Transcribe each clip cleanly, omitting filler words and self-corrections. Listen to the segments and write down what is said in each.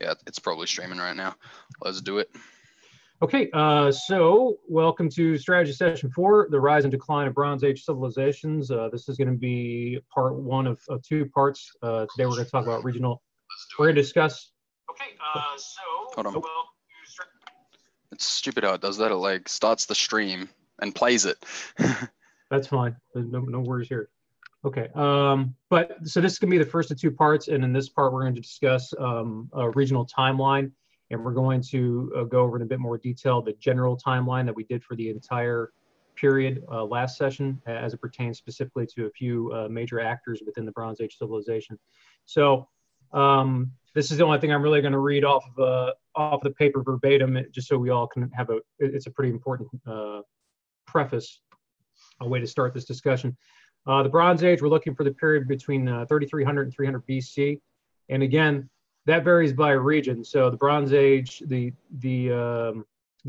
Yeah, it's probably streaming right now. Let's do it. Okay, so welcome to Strategy Session 4, the rise and decline of Bronze Age civilizations. This is going to be part one of two parts. Today we're going to talk about regional. We're going to discuss. Okay, so hold on. It's stupid how it does that. It like starts the stream and plays it. That's fine. No worries here. Okay, but so this is going to be the first of two parts, and in this part we're going to discuss a regional timeline. And we're going to go over in a bit more detail the general timeline that we did for the entire period last session, as it pertains specifically to a few major actors within the Bronze Age civilization. So this is the only thing I'm really going to read off the paper verbatim, just so we all can have it's a pretty important preface, a way to start this discussion. The Bronze Age, we're looking for the period between 3300 and 300 BC. And again, that varies by region. So the Bronze Age, the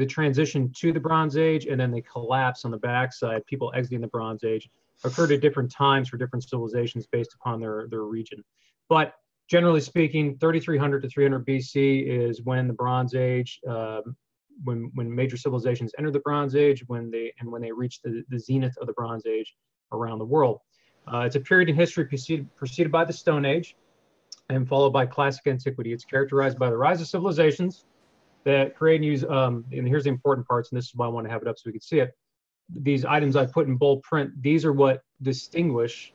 transition to the Bronze Age, and then the collapse on the backside, people exiting the Bronze Age, occurred at different times for different civilizations based upon their region. But generally speaking, 3300 to 300 BC is when the Bronze Age, when major civilizations enter the Bronze Age, when they reach the zenith of the Bronze Age around the world. It's a period in history preceded by the Stone Age and followed by classic antiquity. It's characterized by the rise of civilizations that create and use, and here's the important parts, and this is why I want to have it up so we can see it. These items I put in bold print, these are what distinguish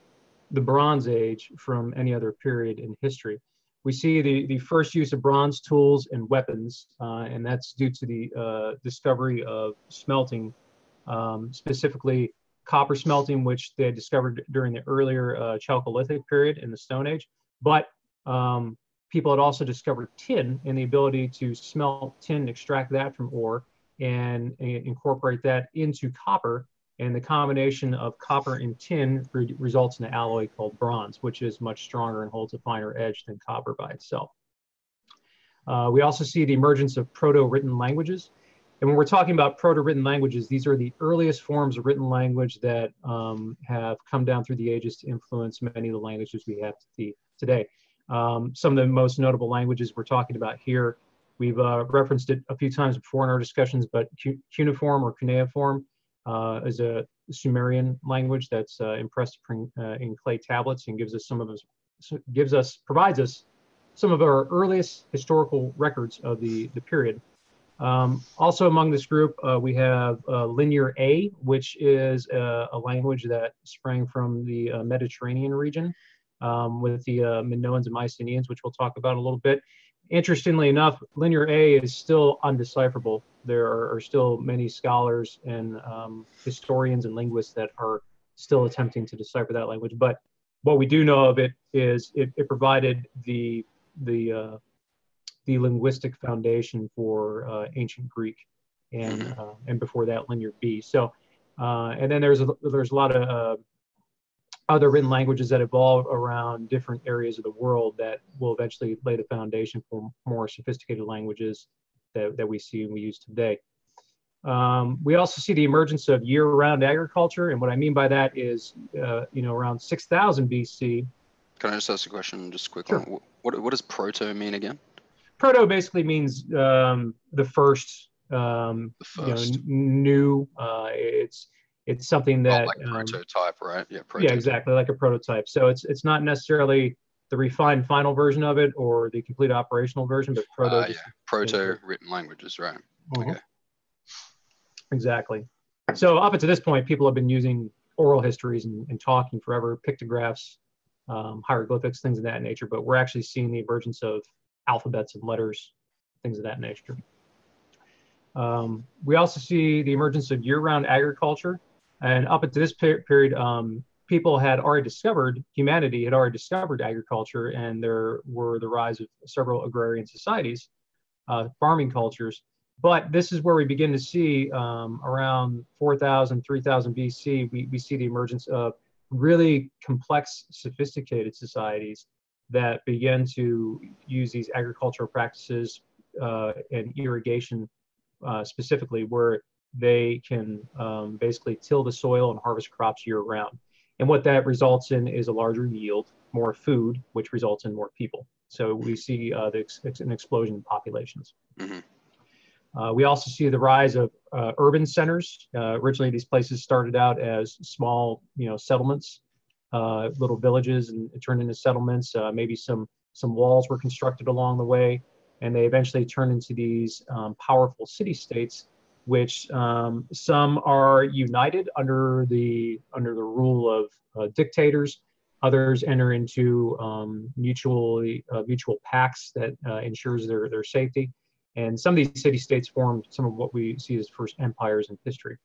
the Bronze Age from any other period in history. We see the first use of bronze tools and weapons, and that's due to the discovery of smelting, specifically copper smelting, which they had discovered during the earlier Chalcolithic period in the Stone Age. But people had also discovered tin and the ability to smelt tin, extract that from ore, and incorporate that into copper. And the combination of copper and tin results in an alloy called bronze, which is much stronger and holds a finer edge than copper by itself. We also see the emergence of proto-written languages. And when we're talking about proto-written languages, these are the earliest forms of written language that have come down through the ages to influence many of the languages we have today. Some of the most notable languages we're talking about here, we've referenced it a few times before in our discussions, but cuneiform or cuneiform is a Sumerian language that's impressed in clay tablets and provides us some of our earliest historical records of the period. Also among this group, we have Linear A, which is a language that sprang from the Mediterranean region with the Minoans and Mycenaeans, which we'll talk about a little bit. Interestingly enough, Linear A is still undecipherable. There are still many scholars and historians and linguists that are still attempting to decipher that language. But what we do know of it is it provided the linguistic foundation for ancient Greek, and before that, Linear B. So, and then there's a lot of other written languages that evolve around different areas of the world that will eventually lay the foundation for more sophisticated languages that we see and we use today. We also see the emergence of year-round agriculture, and what I mean by that is, around 6000 BC. Can I just ask a question, just quick? Sure. What does proto mean again? Proto basically means the first. New. It's something that like prototype, right? Yeah, prototype. Yeah, exactly, like a prototype. So it's not necessarily the refined final version of it or the complete operational version, but proto. Proto-written languages, right? Okay. Exactly. So up until this point, people have been using oral histories and talking forever, pictographs, hieroglyphics, things of that nature. But we're actually seeing the emergence of alphabets and letters, things of that nature. We also see the emergence of year-round agriculture. And up until this period, humanity had already discovered agriculture, and there were the rise of several agrarian societies, farming cultures. But this is where we begin to see around 4000, 3000 BC, we see the emergence of really complex, sophisticated societies that begin to use these agricultural practices and irrigation specifically, where they can basically till the soil and harvest crops year round. And what that results in is a larger yield, more food, which results in more people. So we see an explosion in populations. Mm-hmm. We also see the rise of urban centers. Originally, these places started out as small, settlements, little villages, and it turned into settlements. Maybe some walls were constructed along the way, and they eventually turned into these powerful city-states, which some are united under the rule of dictators. Others enter into mutual pacts that ensures their safety. And some of these city-states formed some of what we see as first empires in history.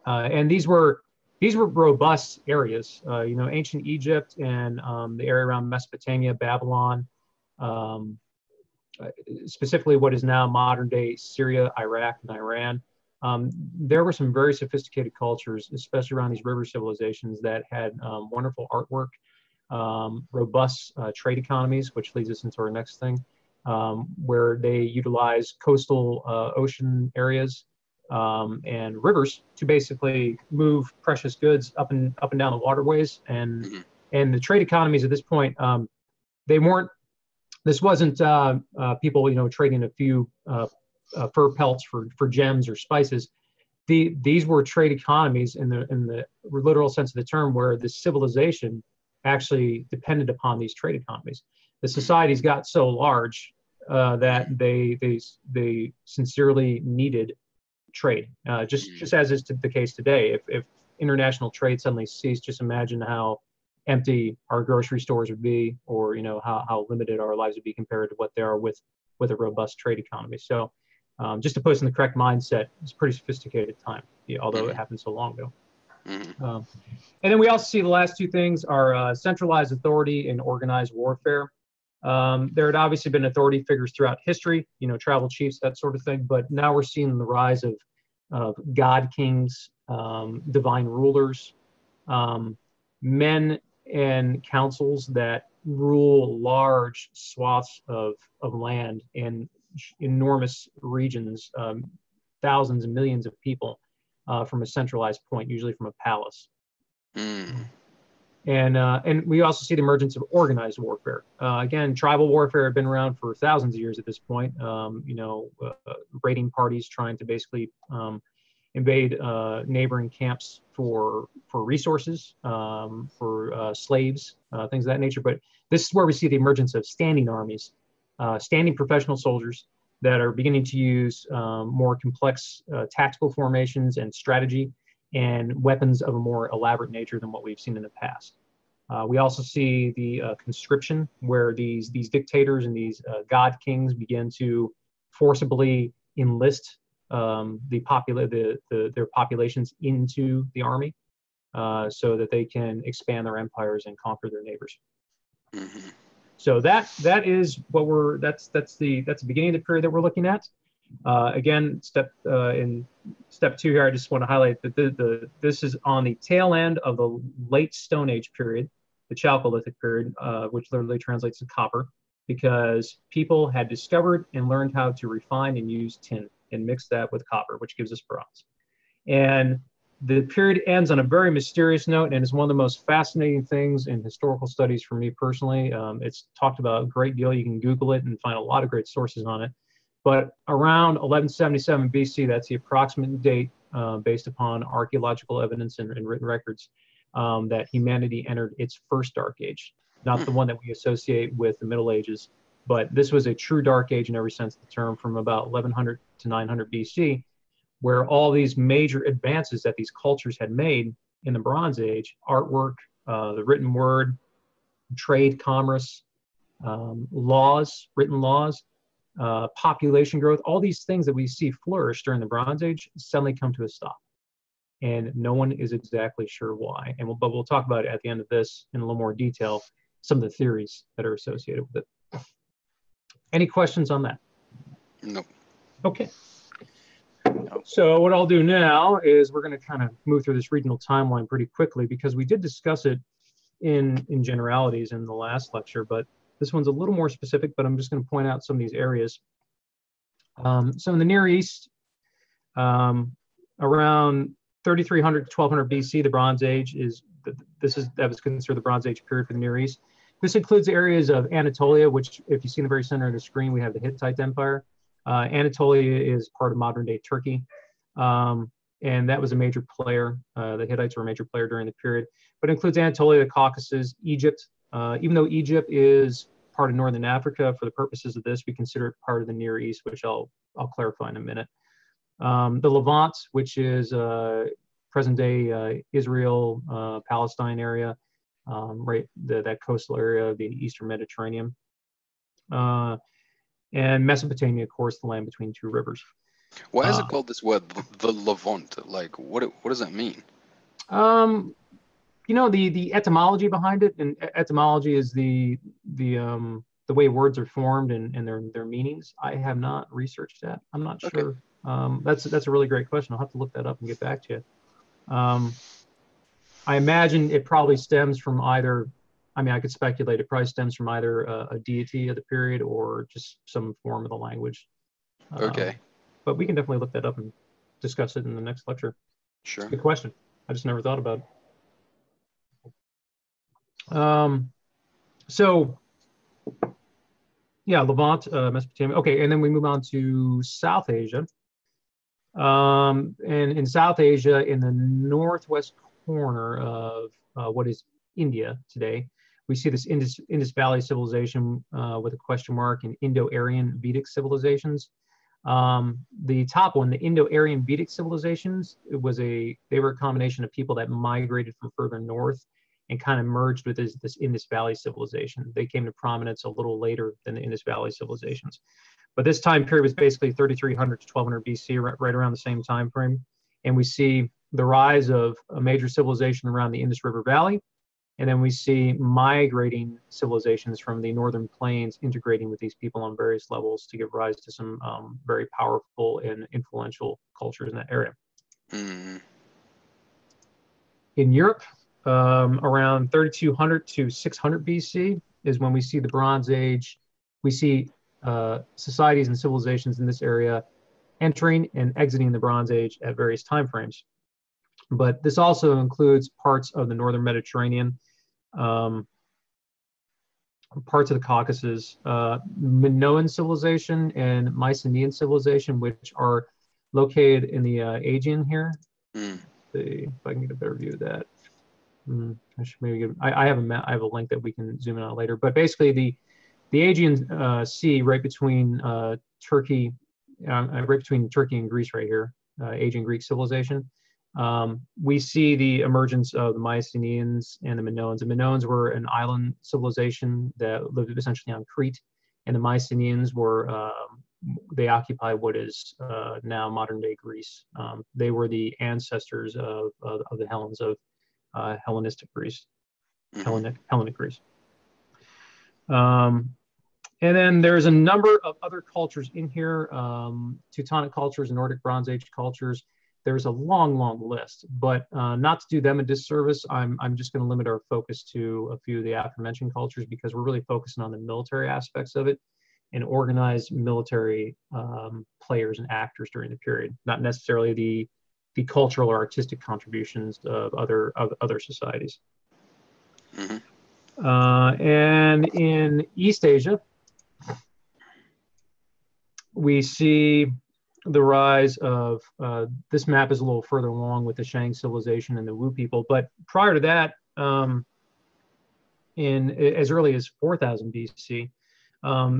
And these were robust areas. Ancient Egypt and the area around Mesopotamia, Babylon, specifically what is now modern-day Syria, Iraq, and Iran. There were some very sophisticated cultures, especially around these river civilizations, that had wonderful artwork, robust trade economies, which leads us into our next thing, where they utilize coastal ocean areas and rivers to basically move precious goods up and down the waterways. And the trade economies at this point, this wasn't people trading a few fur pelts for gems or spices. These were trade economies in the literal sense of the term, where the civilization actually depended upon these trade economies. The societies got so large that they sincerely needed trade, just as is the case today. If international trade suddenly ceased, just imagine how empty our grocery stores would be, or how limited our lives would be compared to what they are with a robust trade economy. So just to put us in the correct mindset, it's a pretty sophisticated time, although it happened so long ago. And then we also see the last two things are centralized authority and organized warfare. There had obviously been authority figures throughout history, tribal chiefs, that sort of thing. But now we're seeing the rise of god kings, divine rulers, men and councils that rule large swaths of land in enormous regions, thousands and millions of people from a centralized point, usually from a palace. And we also see the emergence of organized warfare. Again, tribal warfare had been around for thousands of years at this point. Raiding parties trying to basically invade neighboring camps for resources, for slaves, things of that nature. But this is where we see the emergence of standing armies, standing professional soldiers that are beginning to use more complex tactical formations and strategy, and weapons of a more elaborate nature than what we've seen in the past. We also see the conscription, where these dictators and these god kings begin to forcibly enlist their populations into the army, so that they can expand their empires and conquer their neighbors. So that's the beginning of the period that we're looking at. Again, in step 2 here, I just want to highlight that this is on the tail end of the late Stone Age period, the Chalcolithic period, which literally translates to copper, because people had discovered and learned how to refine and use tin and mix that with copper, which gives us bronze. And the period ends on a very mysterious note, and is one of the most fascinating things in historical studies for me personally. It's talked about a great deal. You can Google it and find a lot of great sources on it. But around 1177 BC, that's the approximate date based upon archaeological evidence and written records, that humanity entered its first dark age. Not the one that we associate with the Middle Ages, but this was a true dark age in every sense of the term, from about 1100 to 900 BC, where all these major advances that these cultures had made in the Bronze Age, artwork, the written word, trade, commerce, written laws, population growth, all these things that we see flourish during the Bronze Age suddenly come to a stop. And no one is exactly sure why. But we'll talk about it at the end of this in a little more detail, some of the theories that are associated with it. Any questions on that? No. Okay. So what I'll do now is we're going to kind of move through this regional timeline pretty quickly, because we did discuss it in generalities in the last lecture, but this one's a little more specific, but I'm just going to point out some of these areas. So in the Near East, around 3300 to 1200 BC, the Bronze Age is that was considered the Bronze Age period for the Near East. This includes areas of Anatolia, which, if you see in the very center of the screen, we have the Hittite Empire. Anatolia is part of modern-day Turkey, and that was a major player. The Hittites were a major player during the period, but it includes Anatolia, the Caucasus, Egypt. Even though Egypt is part of Northern Africa, for the purposes of this, we consider it part of the Near East, which I'll clarify in a minute. The Levant, which is present-day Israel, Palestine area, right, that coastal area of the Eastern Mediterranean. And Mesopotamia, of course, the land between two rivers. Why is it called this word, the Levant? Like, what does that mean? You know, the etymology behind it, and etymology is the way words are formed and their meanings. I have not researched that. I'm not sure. That's a really great question. I'll have to look that up and get back to you. I imagine it probably stems from either, I mean, I could speculate, it probably stems from either a deity of the period or just some form of the language. Okay. But we can definitely look that up and discuss it in the next lecture. Sure. Good question. I just never thought about it. So, yeah, Levant, Mesopotamia. Okay, and then we move on to South Asia. And in South Asia, in the northwest corner of what is India today, we see this Indus Valley civilization with a question mark, and Indo-Aryan Vedic civilizations. The top one, the Indo-Aryan Vedic civilizations, they were a combination of people that migrated from further north and kind of merged with this Indus Valley civilization. They came to prominence a little later than the Indus Valley civilizations. But this time period was basically 3300 to 1200 BC, right around the same time frame. And we see the rise of a major civilization around the Indus River Valley. And then we see migrating civilizations from the northern plains integrating with these people on various levels to give rise to some very powerful and influential cultures in that area. Mm. In Europe, around 3200 to 600 BC is when we see the Bronze Age. We see societies and civilizations in this area entering and exiting the Bronze Age at various time frames. But this also includes parts of the northern Mediterranean, parts of the Caucasus, Minoan Civilization and Mycenaean Civilization, which are located in the Aegean here. Mm. See if I can get a better view of that. I should maybe give. I have a map. I have a link that we can zoom in on later. But basically, the Aegean Sea, right between Turkey, right between Turkey and Greece, right here, Aegean Greek civilization. We see the emergence of the Mycenaeans and the Minoans. The Minoans were an island civilization that lived essentially on Crete, and the Mycenaeans were they occupy what is now modern-day Greece. They were the ancestors of the Hellens, of Hellenistic Greece, Hellenic Greece. And then there's a number of other cultures in here, Teutonic cultures, Nordic Bronze Age cultures. There's a long, long list, but not to do them a disservice, I'm just going to limit our focus to a few of the aforementioned cultures because we're really focusing on the military aspects of it and organized military players and actors during the period, not necessarily the cultural or artistic contributions of other societies. Mm-hmm. And in East Asia, we see the rise of, this map is a little further along with the Shang civilization and the Wu people, but prior to that, in as early as 4000 BC,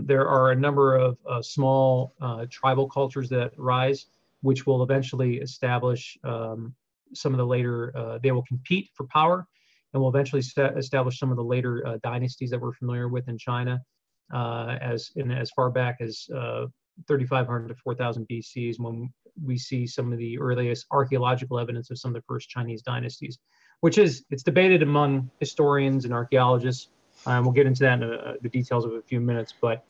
there are a number of small tribal cultures that rise, which will eventually establish some of the later, they will compete for power and will eventually establish some of the later dynasties that we're familiar with in China, as far back as 3500 to 4000 BC is when we see some of the earliest archaeological evidence of some of the first Chinese dynasties, which it's debated among historians and archaeologists. We'll get into that in the details of a few minutes, but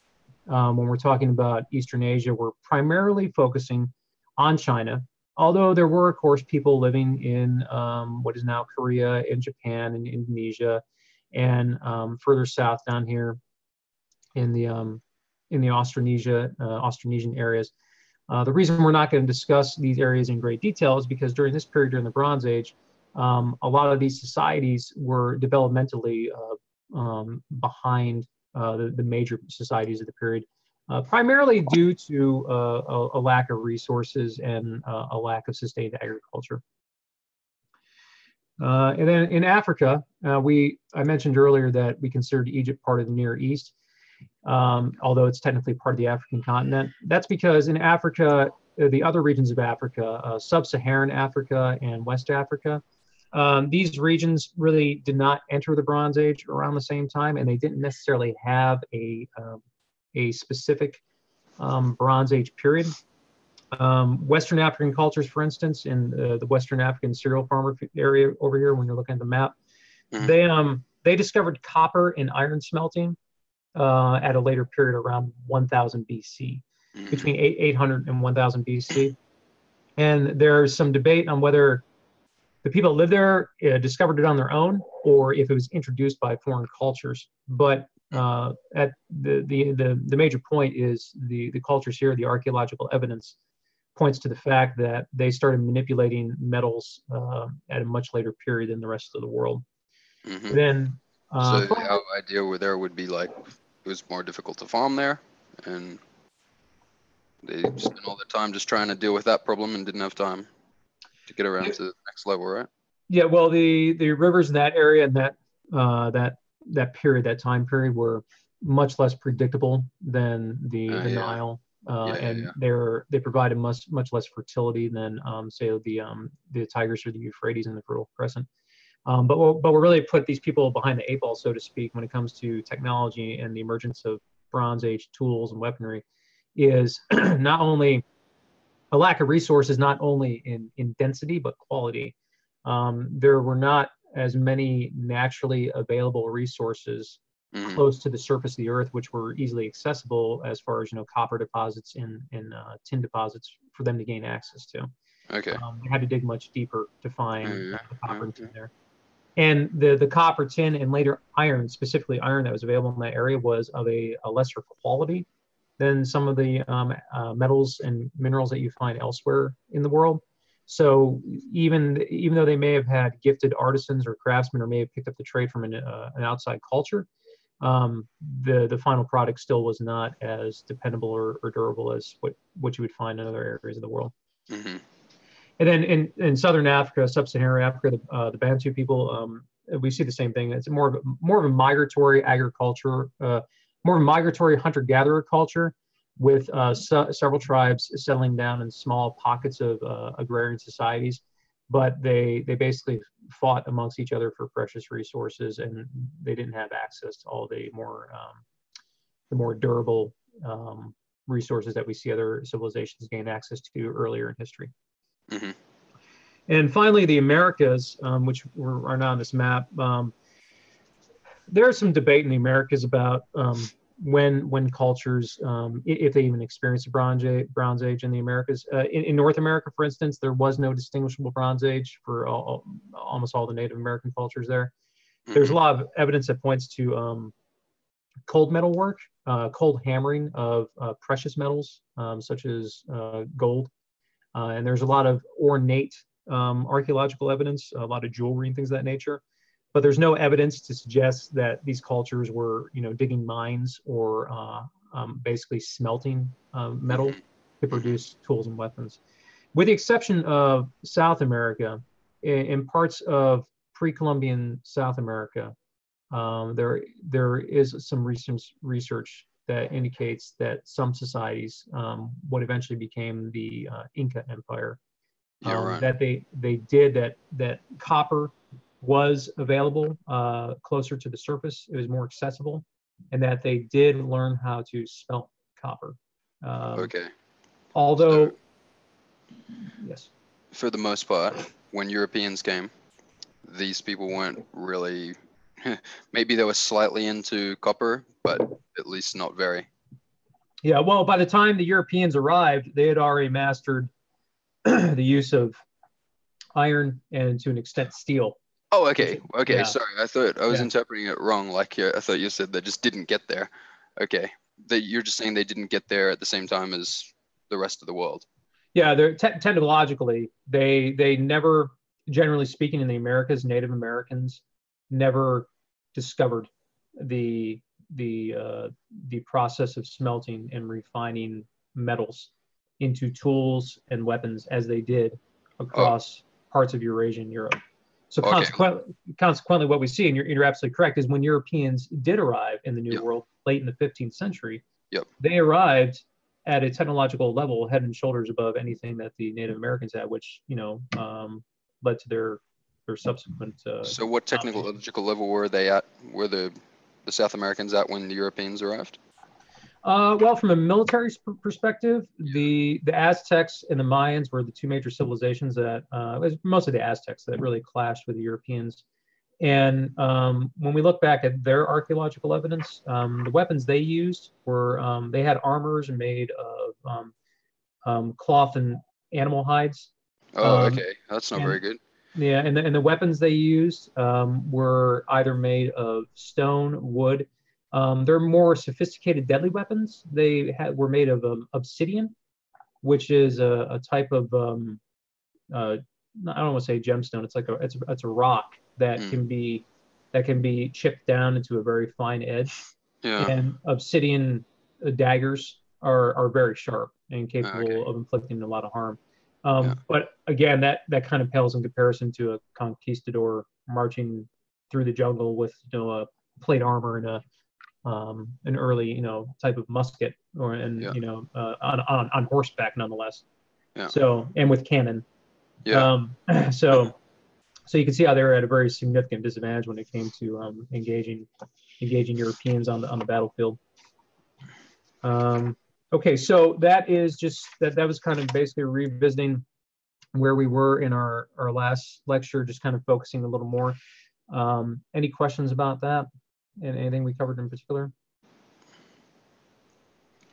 when we're talking about Eastern Asia, we're primarily focusing on China, although there were, of course, people living in what is now Korea and Japan and Indonesia, and further south down here in the Austronesian areas. The reason we're not going to discuss these areas in great detail is because during this period, during the Bronze Age, a lot of these societies were developmentally behind the major societies of the period, primarily due to a lack of resources and a lack of sustained agriculture. And then in Africa, I mentioned earlier that we considered Egypt part of the Near East, although it's technically part of the African continent. That's because in Africa, the other regions of Africa, sub-Saharan Africa and West Africa, these regions really did not enter the Bronze Age around the same time, and they didn't necessarily have a specific Bronze Age period. Western African cultures, for instance, in the Western African cereal farmer area over here, when you're looking at the map, they discovered copper and iron smelting at a later period around 1000 BC, between 800 and 1000 BC. And there's some debate on whether the people that lived there discovered it on their own or if it was introduced by foreign cultures. But at the major point is the cultures here, the archaeological evidence points to the fact that they started manipulating metals at a much later period than the rest of the world. Then, so the idea there would be like it was more difficult to farm there, and they spent all their time just trying to deal with that problem and didn't have time to get around to the next level, right? Yeah, well, the rivers in that area and that period, that time period, were much less predictable than the Nile. They provided much less fertility than say the Tigris or the Euphrates in the Fertile Crescent. But what really put these people behind the eight ball, so to speak, when it comes to technology and the emergence of Bronze Age tools and weaponry, is not only a lack of resources, not only in density but quality. There were not as many naturally available resources close to the surface of the earth, which were easily accessible as far as, copper deposits and tin deposits for them to gain access to. Okay. They had to dig much deeper to find the copper and tin there. And the copper, tin, and later iron, specifically iron that was available in that area, was of a lesser quality than some of the metals and minerals that you find elsewhere in the world. So even though they may have had gifted artisans or craftsmen, or may have picked up the trade from an outside culture, the final product still was not as dependable or durable as what you would find in other areas of the world. And then in Southern Africa, Sub-Saharan Africa, the Bantu people, we see the same thing. It's more of a migratory agriculture, more of a migratory hunter-gatherer culture, with several tribes settling down in small pockets of agrarian societies. But they basically fought amongst each other for precious resources, and they didn't have access to all the more durable resources that we see other civilizations gain access to earlier in history. And finally, the Americas, which are not on this map. There's some debate in the Americas about when cultures, if they even experienced a Bronze Age in the Americas. In North America, for instance, there was no distinguishable Bronze Age for almost all the Native American cultures there. There's a lot of evidence that points to cold metal work, cold hammering of precious metals, such as gold. And there's a lot of ornate archaeological evidence, a lot of jewelry and things of that nature. But there's no evidence to suggest that these cultures were, digging mines or basically smelting metal to produce tools and weapons. With the exception of South America, in parts of pre-Columbian South America, there is some research that indicates that some societies, what eventually became the Inca Empire, that they did that copper was available closer to the surface. It was more accessible, and that they did learn how to smelt copper. Although, yes. For the most part, when Europeans came, these people weren't really, maybe they were slightly into copper, but at least not very. Yeah, well, by the time the Europeans arrived, they had already mastered the use of iron and, to an extent, steel. Oh, okay. Okay, yeah. Sorry. I thought I was interpreting it wrong. Like, I thought you said they just didn't get there. Okay. You're just saying they didn't get there at the same time as the rest of the world. Yeah, technologically, they never generally speaking, in the Americas, Native Americans never discovered the process of smelting and refining metals into tools and weapons as they did across parts of Eurasia and Europe. So consequently, what we see, and you're absolutely correct, is when Europeans did arrive in the New World late in the 15th century, they arrived at a technological level head and shoulders above anything that the Native Americans had, which led to their subsequent. So what technological level were they at? Were the South Americans at when the Europeans arrived? Well, from a military perspective, the Aztecs and the Mayans were the two major civilizations that, it was mostly the Aztecs that really clashed with the Europeans. And when we look back at their archaeological evidence, the weapons they used were, they had armors made of cloth and animal hides. Okay. That's not very good. Yeah, and the weapons they used were either made of stone, wood. They're more sophisticated, deadly weapons. Were made of obsidian, which is a type of I don't want to say gemstone. It's like it's a rock that can be chipped down into a very fine edge. Yeah. And obsidian daggers are very sharp and capable of inflicting a lot of harm. But again, that kind of pales in comparison to a conquistador marching through the jungle with a plate armor and an early type of musket on horseback nonetheless. So, and with cannon. So you can see how they were at a very significant disadvantage when it came to engaging Europeans on the battlefield. Okay, so that is just that was kind of basically revisiting where we were in our last lecture, just kind of focusing a little more. Any questions about that? And anything we covered in particular?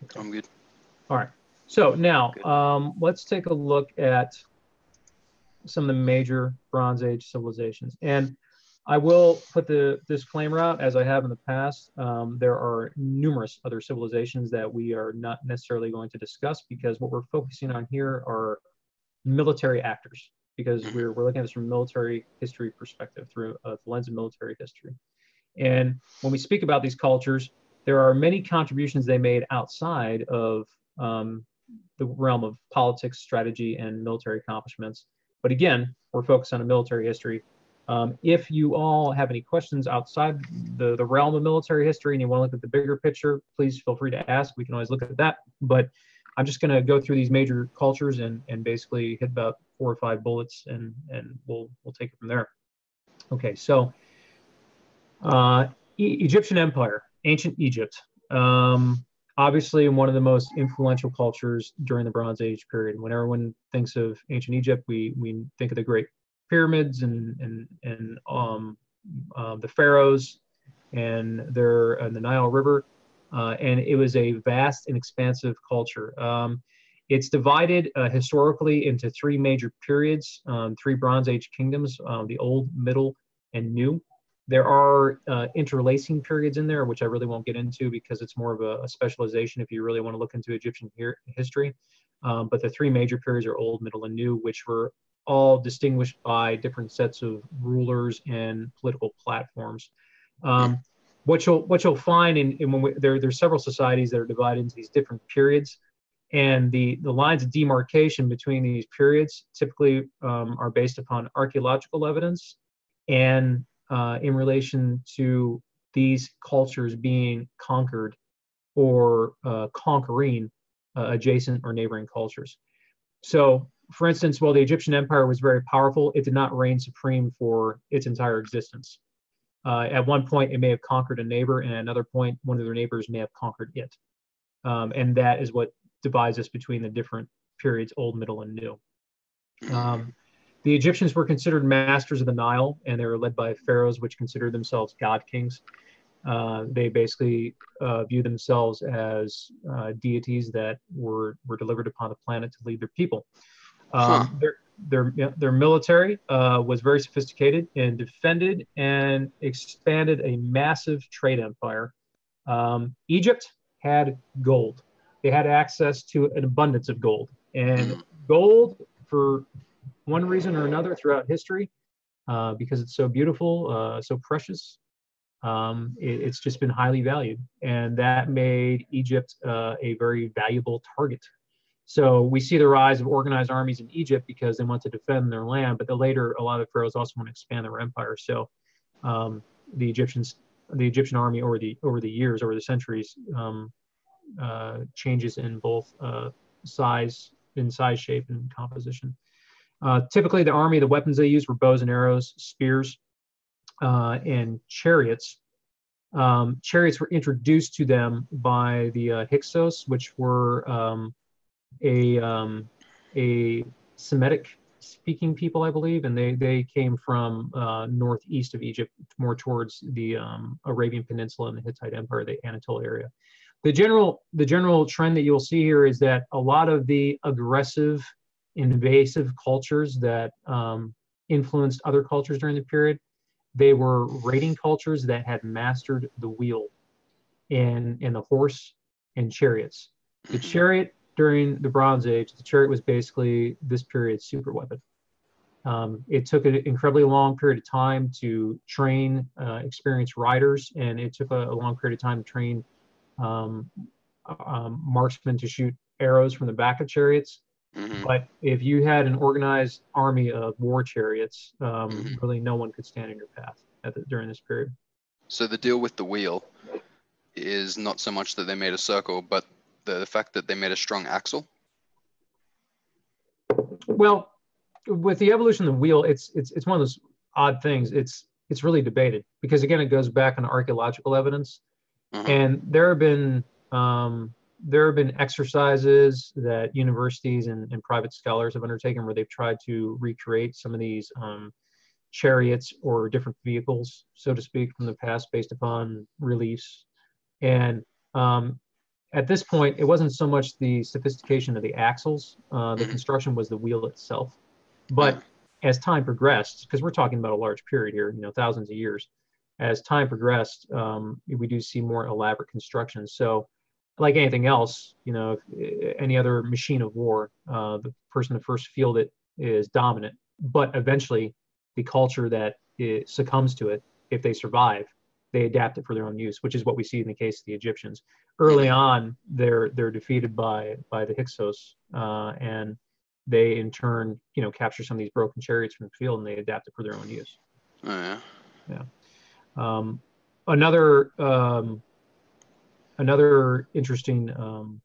Okay. I'm good. All right. So now let's take a look at some of the major Bronze Age civilizations. And I will put the disclaimer out, as I have in the past. There are numerous other civilizations that we are not necessarily going to discuss, because what we're focusing on here are military actors, because we're looking at this from a military history perspective, through the lens of military history. And when we speak about these cultures, there are many contributions they made outside of the realm of politics, strategy, and military accomplishments. But again, we're focused on a military history. If you all have any questions outside the realm of military history and you want to look at the bigger picture, please feel free to ask. We can always look at that. But I'm just going to go through these major cultures and basically hit about 4 or 5 bullets, and we'll take it from there. Okay, so Egyptian Empire, ancient Egypt. Obviously one of the most influential cultures during the Bronze Age period. When everyone thinks of ancient Egypt, we think of the Great Pyramids and the pharaohs and the Nile River. And it was a vast and expansive culture. It's divided historically into 3 major periods, 3 Bronze Age kingdoms, the Old, Middle, and New. There are interlacing periods in there, which I really won't get into because it's more of a specialization if you really want to look into Egyptian history. But the 3 major periods are Old, Middle, and New, which were all distinguished by different sets of rulers and political platforms. What you'll find there's several societies that are divided into these different periods, and the lines of demarcation between these periods typically are based upon archaeological evidence and in relation to these cultures being conquered or conquering adjacent or neighboring cultures. So, for instance, while the Egyptian Empire was very powerful, it did not reign supreme for its entire existence. At one point, it may have conquered a neighbor, and at another point, one of their neighbors may have conquered it. And that is what divides us between the different periods, Old, Middle, and New. The Egyptians were considered masters of the Nile, and they were led by pharaohs, which considered themselves god kings. They basically view themselves as deities that were delivered upon the planet to lead their people. Their military was very sophisticated and defended and expanded a massive trade empire. Egypt had gold. They had access to an abundance of gold. And gold, for one reason or another throughout history, because it's so beautiful, so precious, it's just been highly valued. And that made Egypt a very valuable target. So we see the rise of organized armies in Egypt because they want to defend their land, but later a lot of pharaohs also want to expand their empire. So the Egyptian army over the years, over the centuries, changes in both size, shape, and composition. Typically, the army, the weapons they used were bows and arrows, spears, and chariots. Chariots were introduced to them by the Hyksos, which were a Semitic-speaking people, I believe, and they came from northeast of Egypt, more towards the Arabian Peninsula and the Hittite Empire, the Anatolia area. The general trend that you'll see here is that a lot of the aggressive, invasive cultures that influenced other cultures during the period, they were raiding cultures that had mastered the wheel and the horse and chariots. The chariot during the Bronze Age, the chariot was basically this period's super weapon. It took an incredibly long period of time to train experienced riders, and it took a long period of time to train marksmen to shoot arrows from the back of chariots. But if you had an organized army of war chariots, really no one could stand in your path during this period. So the deal with the wheel is not so much that they made a circle, but the fact that they made a strong axle? Well, with the evolution of the wheel, it's one of those odd things. It's really debated because, again, it goes back on archaeological evidence, and there have been exercises that universities and private scholars have undertaken where they've tried to recreate some of these chariots or different vehicles, so to speak, from the past based upon reliefs. And at this point, it wasn't so much the sophistication of the axles, the construction was the wheel itself. But as time progressed, because we're talking about a large period here, thousands of years, as time progressed, we do see more elaborate construction. So like anything else, any other machine of war, the person that first field it is dominant, but eventually the culture that succumbs to it, if they survive, they adapt it for their own use, which is what we see in the case of the Egyptians. Early on, they're defeated by the Hyksos, and they in turn, capture some of these broken chariots from the field, and they adapt it for their own use. Oh, yeah. Another interesting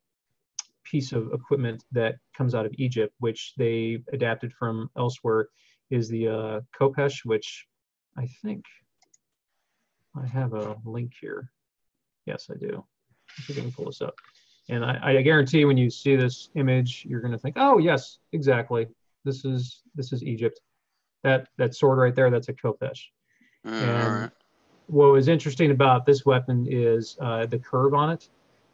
piece of equipment that comes out of Egypt, which they adapted from elsewhere, is the Khopesh, which I think I have a link here. Yes, I do. I think I can pull this up. And I guarantee when you see this image, you're going to think, oh, yes, exactly. This is Egypt. That sword right there, that's a Khopesh. And what was interesting about this weapon is the curve on it.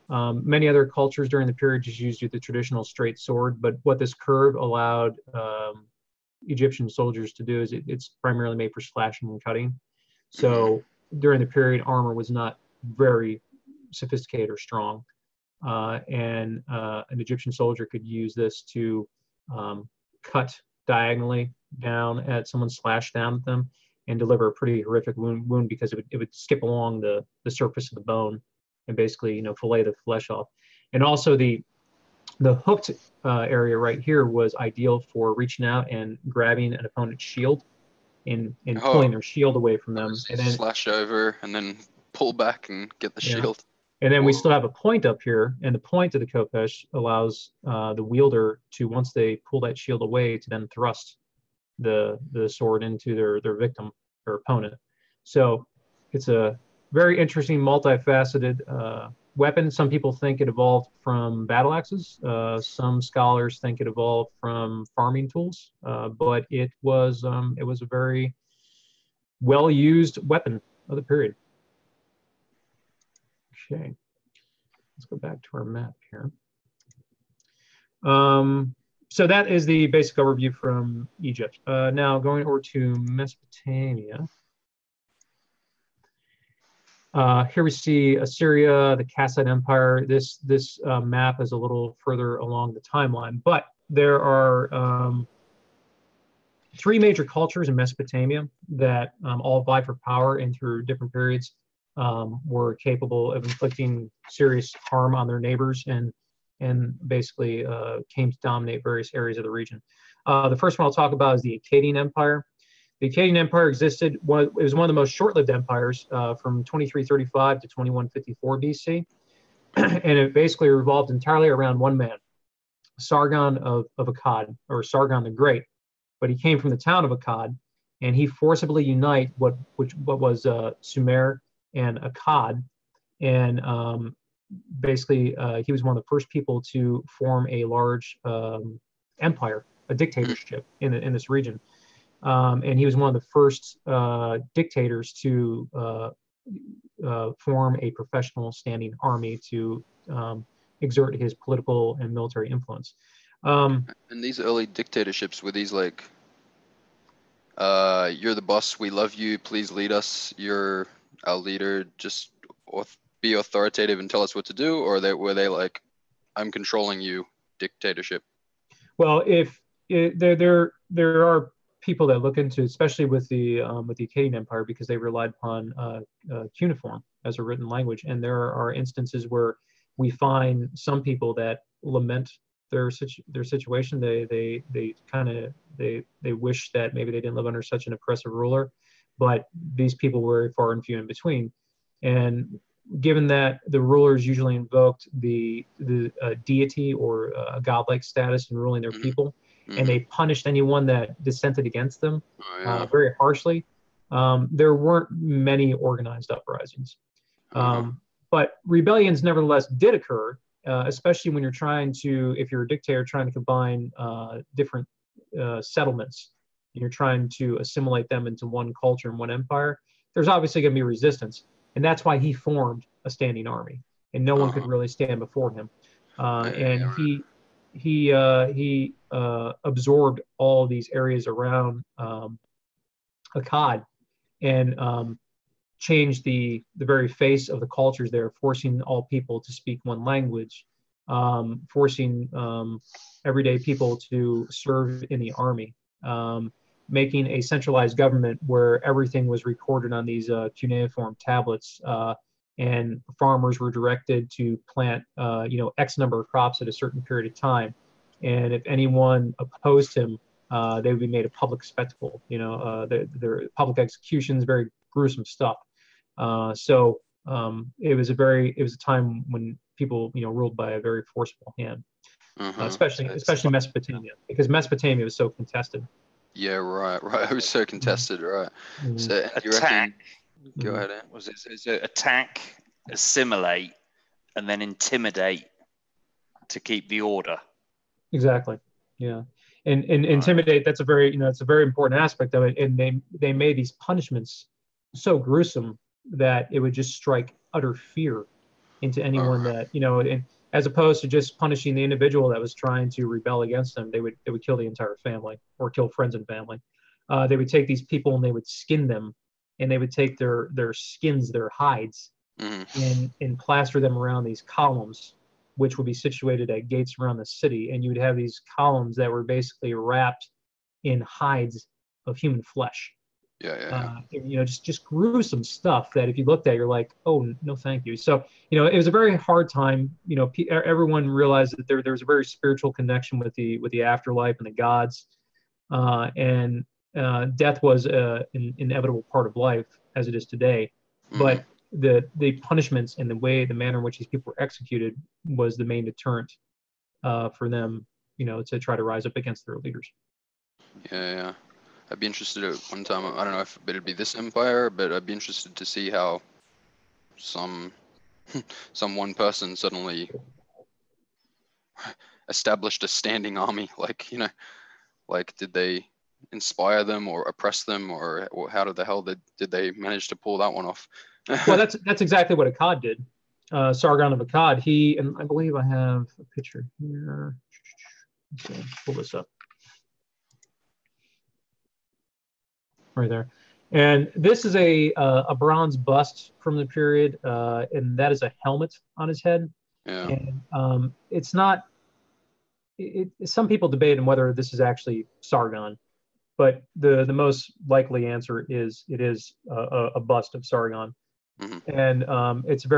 Many other cultures during the period just used the traditional straight sword, but what this curve allowed Egyptian soldiers to do is it's primarily made for slashing and cutting. So during the period, armor was not very sophisticated or strong. And an Egyptian soldier could use this to cut diagonally down at someone, slash down at them, and deliver a pretty horrific wound because it would skip along the surface of the bone and basically, fillet the flesh off. And also the hooked area right here was ideal for reaching out and grabbing an opponent's shield and pulling their shield away from them. And then slash over and then pull back and get the shield. And then we still have a point up here, and the point of the Khopesh allows the wielder to, once they pull that shield away, to then thrust the sword into their victim or opponent. So it's a very interesting, multifaceted weapon. Some people think it evolved from battle axes. Some scholars think it evolved from farming tools, but it was a very well-used weapon of the period. Okay, let's go back to our map here. So that is the basic overview from Egypt. Now going over to Mesopotamia. Here we see Assyria, the Kassite Empire. This map is a little further along the timeline, but there are three major cultures in Mesopotamia that all vied for power and through different periods were capable of inflicting serious harm on their neighbors and basically came to dominate various areas of the region. The first one I'll talk about is the Akkadian Empire. The Akkadian Empire existed, it was one of the most short-lived empires from 2335 to 2154 BC. And it basically revolved entirely around one man, Sargon of Akkad, or Sargon the Great. But he came from the town of Akkad, and he forcibly united what was Sumer and Akkad. And basically, he was one of the first people to form a large empire, a dictatorship in this region. And he was one of the first dictators to form a professional standing army to exert his political and military influence. And these early dictatorships were these like, you're the boss, we love you, please lead us, you're our leader, just be authoritative and tell us what to do, or were they like, I'm controlling you dictatorship? Well, there are people that look into, especially with the Akkadian Empire, because they relied upon cuneiform as a written language, and there are instances where we find some people that lament their situation. They wish that maybe they didn't live under such an oppressive ruler, but these people were very far and few in between. And given that the rulers usually invoked the deity or a godlike status in ruling their people, and they punished anyone that dissented against them very harshly, there weren't many organized uprisings. But rebellions nevertheless did occur, especially when if you're a dictator trying to combine different settlements, and you're trying to assimilate them into one culture and one empire. There's obviously going to be resistance. And that's why he formed a standing army, and no one could really stand before him. And he absorbed all these areas around Akkad and changed the very face of the cultures there, forcing all people to speak one language, forcing everyday people to serve in the army, making a centralized government where everything was recorded on these cuneiform tablets, and farmers were directed to plant X number of crops at a certain period of time. And if anyone opposed him, they would be made a public spectacle. Their public executions, very gruesome stuff. So it was a time when people ruled by a very forceful hand, especially Mesopotamia, because Mesopotamia was so contested. Yeah, right. It was so contested, right? So you reckon? Go ahead. Was it attack, assimilate, and then intimidate to keep the order? Exactly. Yeah, and intimidate. That's a very it's a very important aspect of it. And they made these punishments so gruesome that it would just strike utter fear into anyone that and as opposed to just punishing the individual that was trying to rebel against them, they would kill the entire family or kill friends and family. They would take these people and they would skin them, and they would take their skins, their hides, and plaster them around these columns, which would be situated at gates around the city. And you would have these columns that were basically wrapped in hides of human flesh. Just gruesome stuff that if you looked at, you're like, oh no, thank you. So it was a very hard time. Everyone realized that there was a very spiritual connection with the afterlife and the gods, and death was an inevitable part of life as it is today. But the punishments and the manner in which these people were executed was the main deterrent for them, to try to rise up against their leaders. Yeah. I'd be interested at one time, I don't know if it'd be this empire, but I'd be interested to see how some one person suddenly established a standing army. Like did they inspire them or oppress them, or how the hell did they manage to pull that one off? Well, that's exactly what Akkad did. Sargon of Akkad, and I believe I have a picture here. Let's pull this up. Right there. And this is a bronze bust from the period, and that is a helmet on his head. Yeah. And it's not, some people debate on whether this is actually Sargon, but the most likely answer is it is a bust of Sargon, and it's a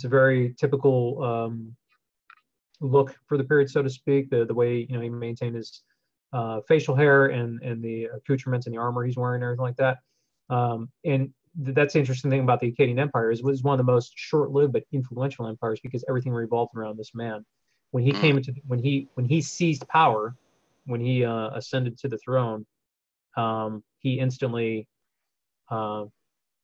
very typical look for the period, so to speak. The way he maintained his facial hair and the accoutrements and the armor he's wearing and everything like that. And that's the interesting thing about the Akkadian Empire is it was one of the most short-lived but influential empires because everything revolved around this man. When he came into when he seized power, when he ascended to the throne, he instantly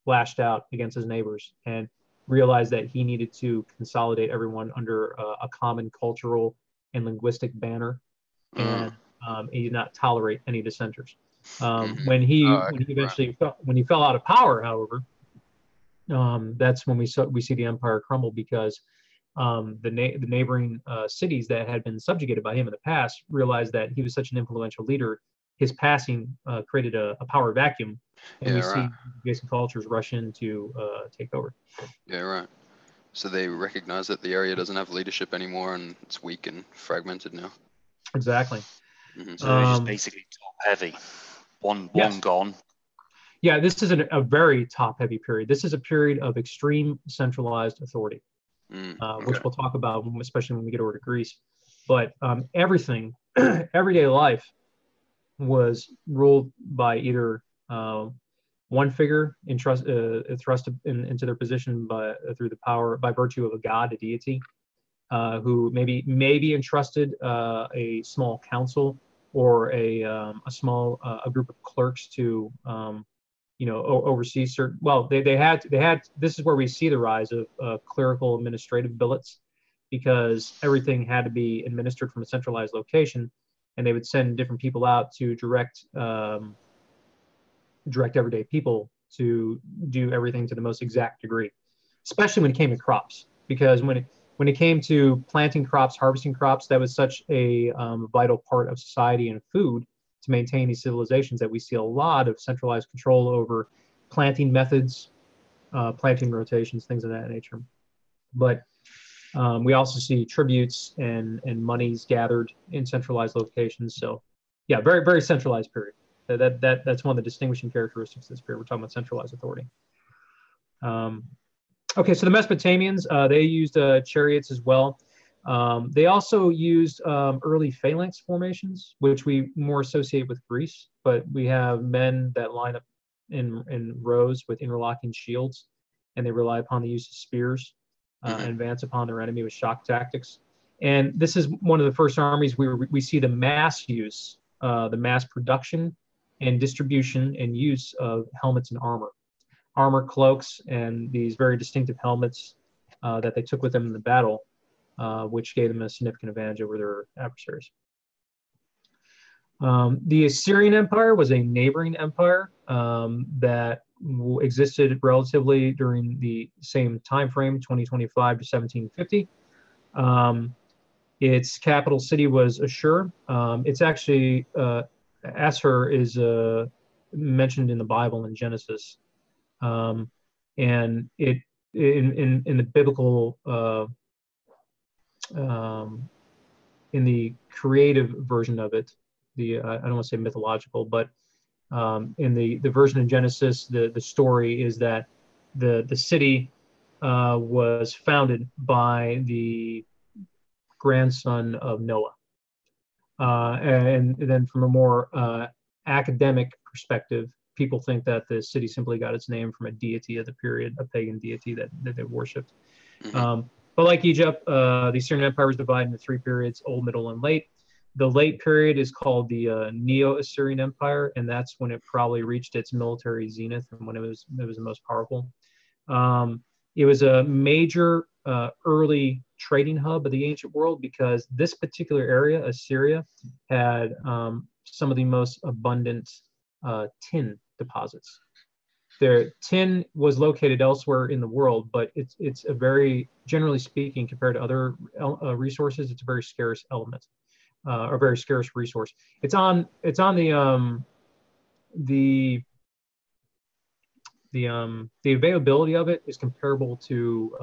lashed out against his neighbors and realized that he needed to consolidate everyone under a common cultural and linguistic banner, and he did not tolerate any dissenters. When he eventually when he fell out of power, however, that's when we see the empire crumble because the neighboring cities that had been subjugated by him in the past realized that he was such an influential leader. His passing created a power vacuum, and we see adjacent cultures rush in to take over. Yeah, right. So they recognize that the area doesn't have leadership anymore, and it's weak and fragmented now. Exactly. So they're just basically top heavy. One gone. Yeah, this is a very top-heavy period. This is a period of extreme centralized authority, which we'll talk about, especially when we get over to Greece. But everything, everyday life, was ruled by either one figure thrust into their position through the power by virtue of a god, a deity, who maybe entrusted a small council or a small group of clerks to oversee certain. Well, they had. This is where we see the rise of clerical administrative billets, because everything had to be administered from a centralized location, and they would send different people out to direct everyday people to do everything to the most exact degree, especially when it came to crops, because when it came to planting crops, harvesting crops, that was such a vital part of society and food to maintain these civilizations that we see a lot of centralized control over planting methods, planting rotations, things of that nature. But we also see tributes and monies gathered in centralized locations. So yeah, very, very centralized period. That's one of the distinguishing characteristics of this period. We're talking about centralized authority. Okay, so the Mesopotamians, they used chariots as well. They also used early phalanx formations, which we more associate with Greece, but we have men that line up in rows with interlocking shields, and they rely upon the use of spears and advance upon their enemy with shock tactics. And this is one of the first armies where we see the mass use, the mass production and distribution and use of helmets and armor cloaks, and these very distinctive helmets that they took with them in the battle, which gave them a significant advantage over their adversaries. The Assyrian Empire was a neighboring empire that existed relatively during the same time frame, 2025 to 1750. Its capital city was Ashur. It's actually Assur is mentioned in the Bible in Genesis, and it in the biblical in the creative version of it, I don't want to say mythological, but in the version in Genesis, the story is that the city was founded by the grandson of Noah. And then from a more academic perspective, people think that the city simply got its name from a deity of the period, a pagan deity that they worshipped. But like Egypt, the Assyrian Empire was divided into three periods: Old, Middle, and Late. The Late period is called the Neo-Assyrian Empire, and that's when it probably reached its military zenith and when it was the most powerful. It was a major early trading hub of the ancient world because this particular area, Assyria, had some of the most abundant tin deposits. Their tin was located elsewhere in the world, but it's a very, generally speaking, compared to other resources, it's a very scarce element, or very scarce resource. It's on the availability of it is comparable to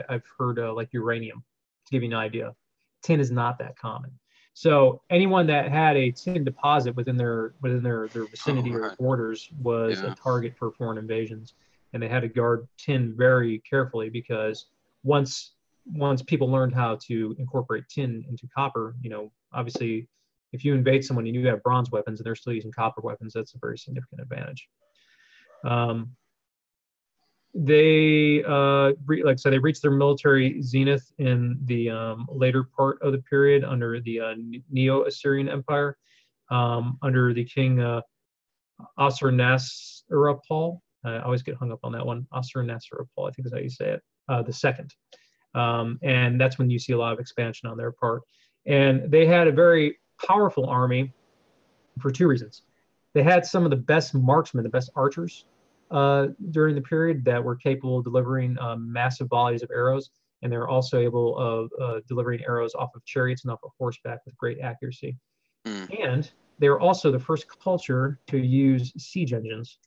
I've heard like uranium, to give you an idea. Tin is not that common. So anyone that had a tin deposit within their vicinity or borders was a target for foreign invasions, and they had to guard tin very carefully, because once people learned how to incorporate tin into copper, obviously, if you invade someone and you have bronze weapons and they're still using copper weapons, that's a very significant advantage. They, like I said, they reached their military zenith in the later part of the period under the Neo-Assyrian Empire, under the king Assur-nasir-apal. I always get hung up on that one. Assur-nasir-apal, I think is how you say it. The second. And that's when you see a lot of expansion on their part. And they had a very powerful army for two reasons. They had some of the best marksmen, the best archers during the period, that were capable of delivering massive volleys of arrows, and they're also able of delivering arrows off of chariots and off of horseback with great accuracy. And they were also the first culture to use siege engines,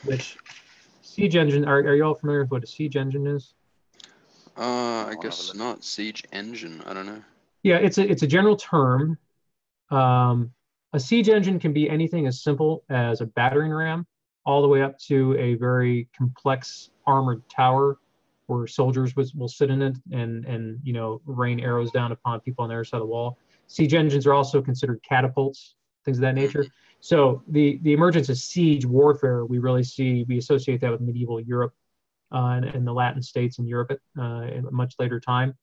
which siege engine, are you all familiar with what a siege engine is? I guess not. Siege engine, I don't know. Yeah, it's a general term. A siege engine can be anything as simple as a battering ram, all the way up to a very complex armored tower where soldiers will sit in it and rain arrows down upon people on the other side of the wall. Siege engines are also considered catapults, things of that nature. So the emergence of siege warfare, we associate that with medieval Europe and the Latin states in Europe in a much later time,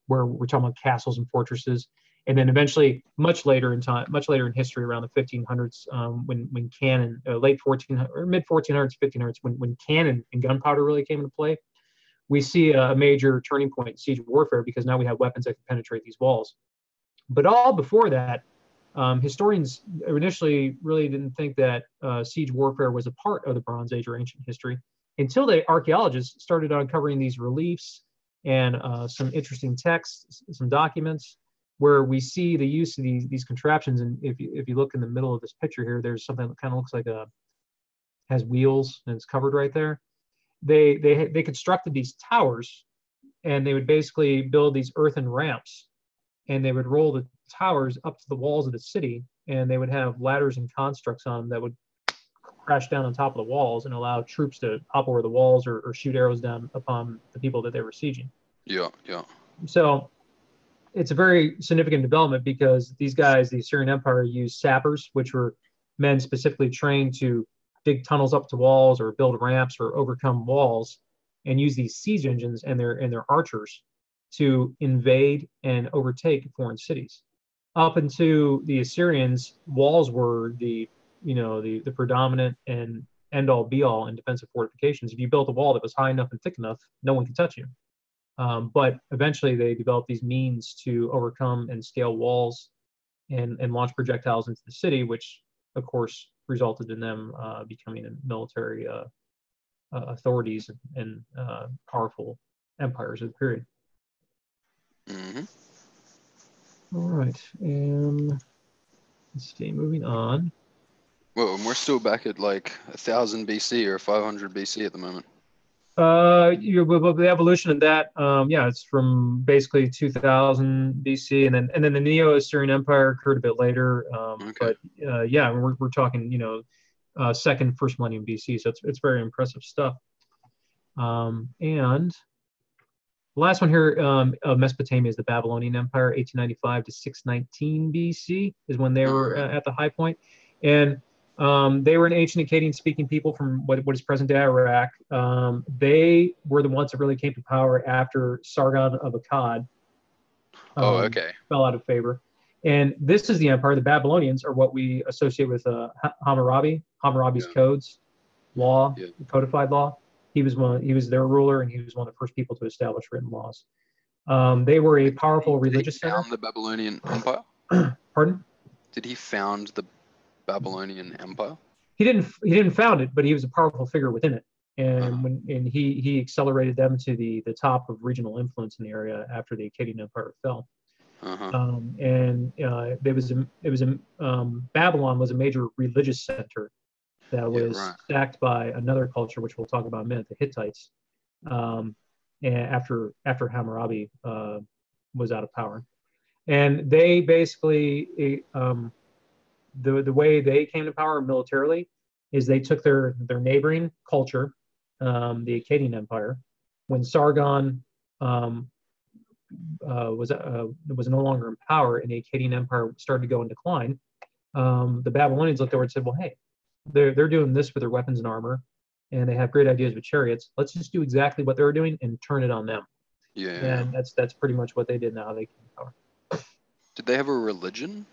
where we're talking about castles and fortresses. And then eventually, much later in history, around the 1500s, when cannon, late 1400s or mid 1400s, 1500s, when cannon and gunpowder really came into play, we see a major turning point in siege warfare, because now we have weapons that can penetrate these walls. But all before that, historians initially really didn't think that siege warfare was a part of the Bronze Age or ancient history, until the archaeologists started uncovering these reliefs and some interesting texts, some documents, where we see the use of these contraptions. And if you look in the middle of this picture here, there's something that kind of looks like has wheels, and it's covered right there. They constructed these towers, and they would basically build these earthen ramps, and they would roll the towers up to the walls of the city, and they would have ladders and constructs on them that would crash down on top of the walls and allow troops to hop over the walls or shoot arrows down upon the people that they were sieging. Yeah. So it's a very significant development, because these guys, the Assyrian Empire, used sappers, which were men specifically trained to dig tunnels up to walls or build ramps or overcome walls, and use these siege engines and their archers to invade and overtake foreign cities. Up into the Assyrians, walls were the predominant and end all be all in defensive fortifications. If you built a wall that was high enough and thick enough, no one could touch you. But eventually they developed these means to overcome and scale walls and launch projectiles into the city, which of course resulted in them becoming military authorities and powerful empires of the period. All right, and let's see, moving on. Well, and we're still back at like 1000 BC or 500 BC at the moment. The evolution of that, it's from basically 2000 BC, and then the Neo-Assyrian Empire occurred a bit later. But we're talking, first millennium BC, so it's very impressive stuff. And the last one here of Mesopotamia is the Babylonian Empire, 1895 to 619 BC is when they were at the high point. And they were an ancient Akkadian-speaking people from what is present-day Iraq. They were the ones that really came to power after Sargon of Akkad fell out of favor. And this is the empire. The Babylonians are what we associate with Hammurabi's codes, law, codified law. He was their ruler, and he was one of the first people to establish written laws. They were a powerful religious center. Did he found the Babylonian Empire? Pardon? Did he found the Babylonian Empire? He didn't found it, but he was a powerful figure within it, and he accelerated them to the top of regional influence in the area after the Akkadian Empire fell. Babylon was a major religious center that was sacked by another culture, which we'll talk about in a minute, the Hittites, and after Hammurabi was out of power. And they basically, the way they came to power militarily is they took their neighboring culture, the Akkadian Empire. When Sargon was no longer in power and the Akkadian Empire started to go in decline, the Babylonians looked over and said, well, hey, they're doing this with their weapons and armor, and they have great ideas with chariots. Let's just do exactly what they were doing and turn it on them. Yeah. And that's pretty much what they did now. They came to power. Did they have a religion?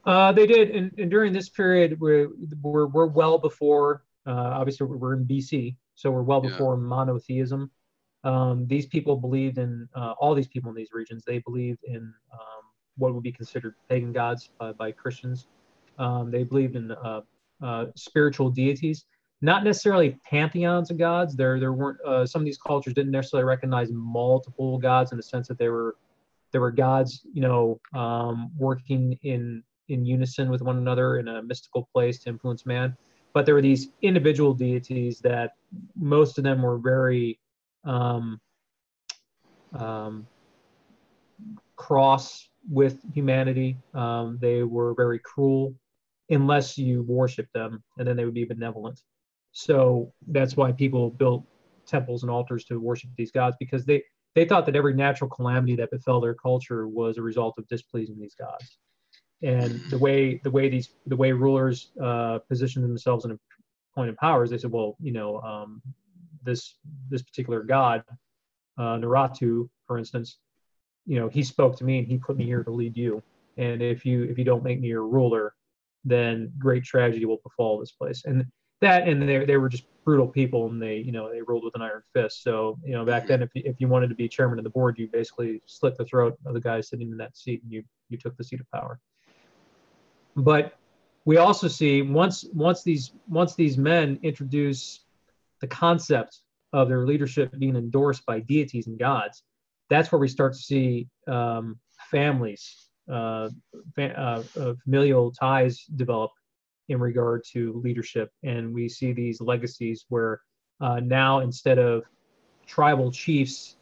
They did, and during this period, we're well before. Obviously, we're in BC, so we're well before monotheism. These people believed in all these people in these regions. They believed in what would be considered pagan gods by Christians. They believed in spiritual deities, not necessarily pantheons of gods. There weren't some of these cultures didn't necessarily recognize multiple gods in the sense that there were gods, working in unison with one another in a mystical place to influence man. But there were these individual deities that most of them were very cross with humanity. They were very cruel unless you worship them, and then they would be benevolent. So that's why people built temples and altars to worship these gods, because they thought that every natural calamity that befell their culture was a result of displeasing these gods. And the way rulers positioned themselves in a point of power is they said, well, this particular god, Naratu, for instance, he spoke to me and he put me here to lead you. And if you don't make me your ruler, then great tragedy will befall this place. And they were just brutal people, and they ruled with an iron fist. So back then, if you wanted to be chairman of the board, you basically slit the throat of the guy sitting in that seat, and you took the seat of power. But we also see once these men introduce the concept of their leadership being endorsed by deities and gods, that's where we start to see families, familial ties develop in regard to leadership. And we see these legacies where now, instead of tribal chiefs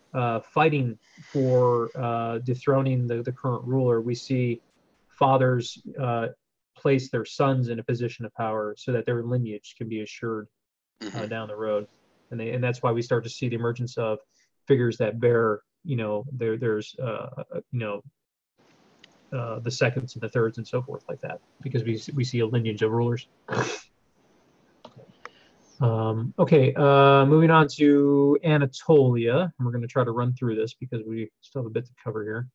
fighting for dethroning the current ruler, we see fathers place their sons in a position of power so that their lineage can be assured down the road. And that's why we start to see the emergence of figures that bear, there's the seconds and the thirds and so forth like that, because we see a lineage of rulers. Okay, moving on to Anatolia. And we're going to try to run through this because we still have a bit to cover here.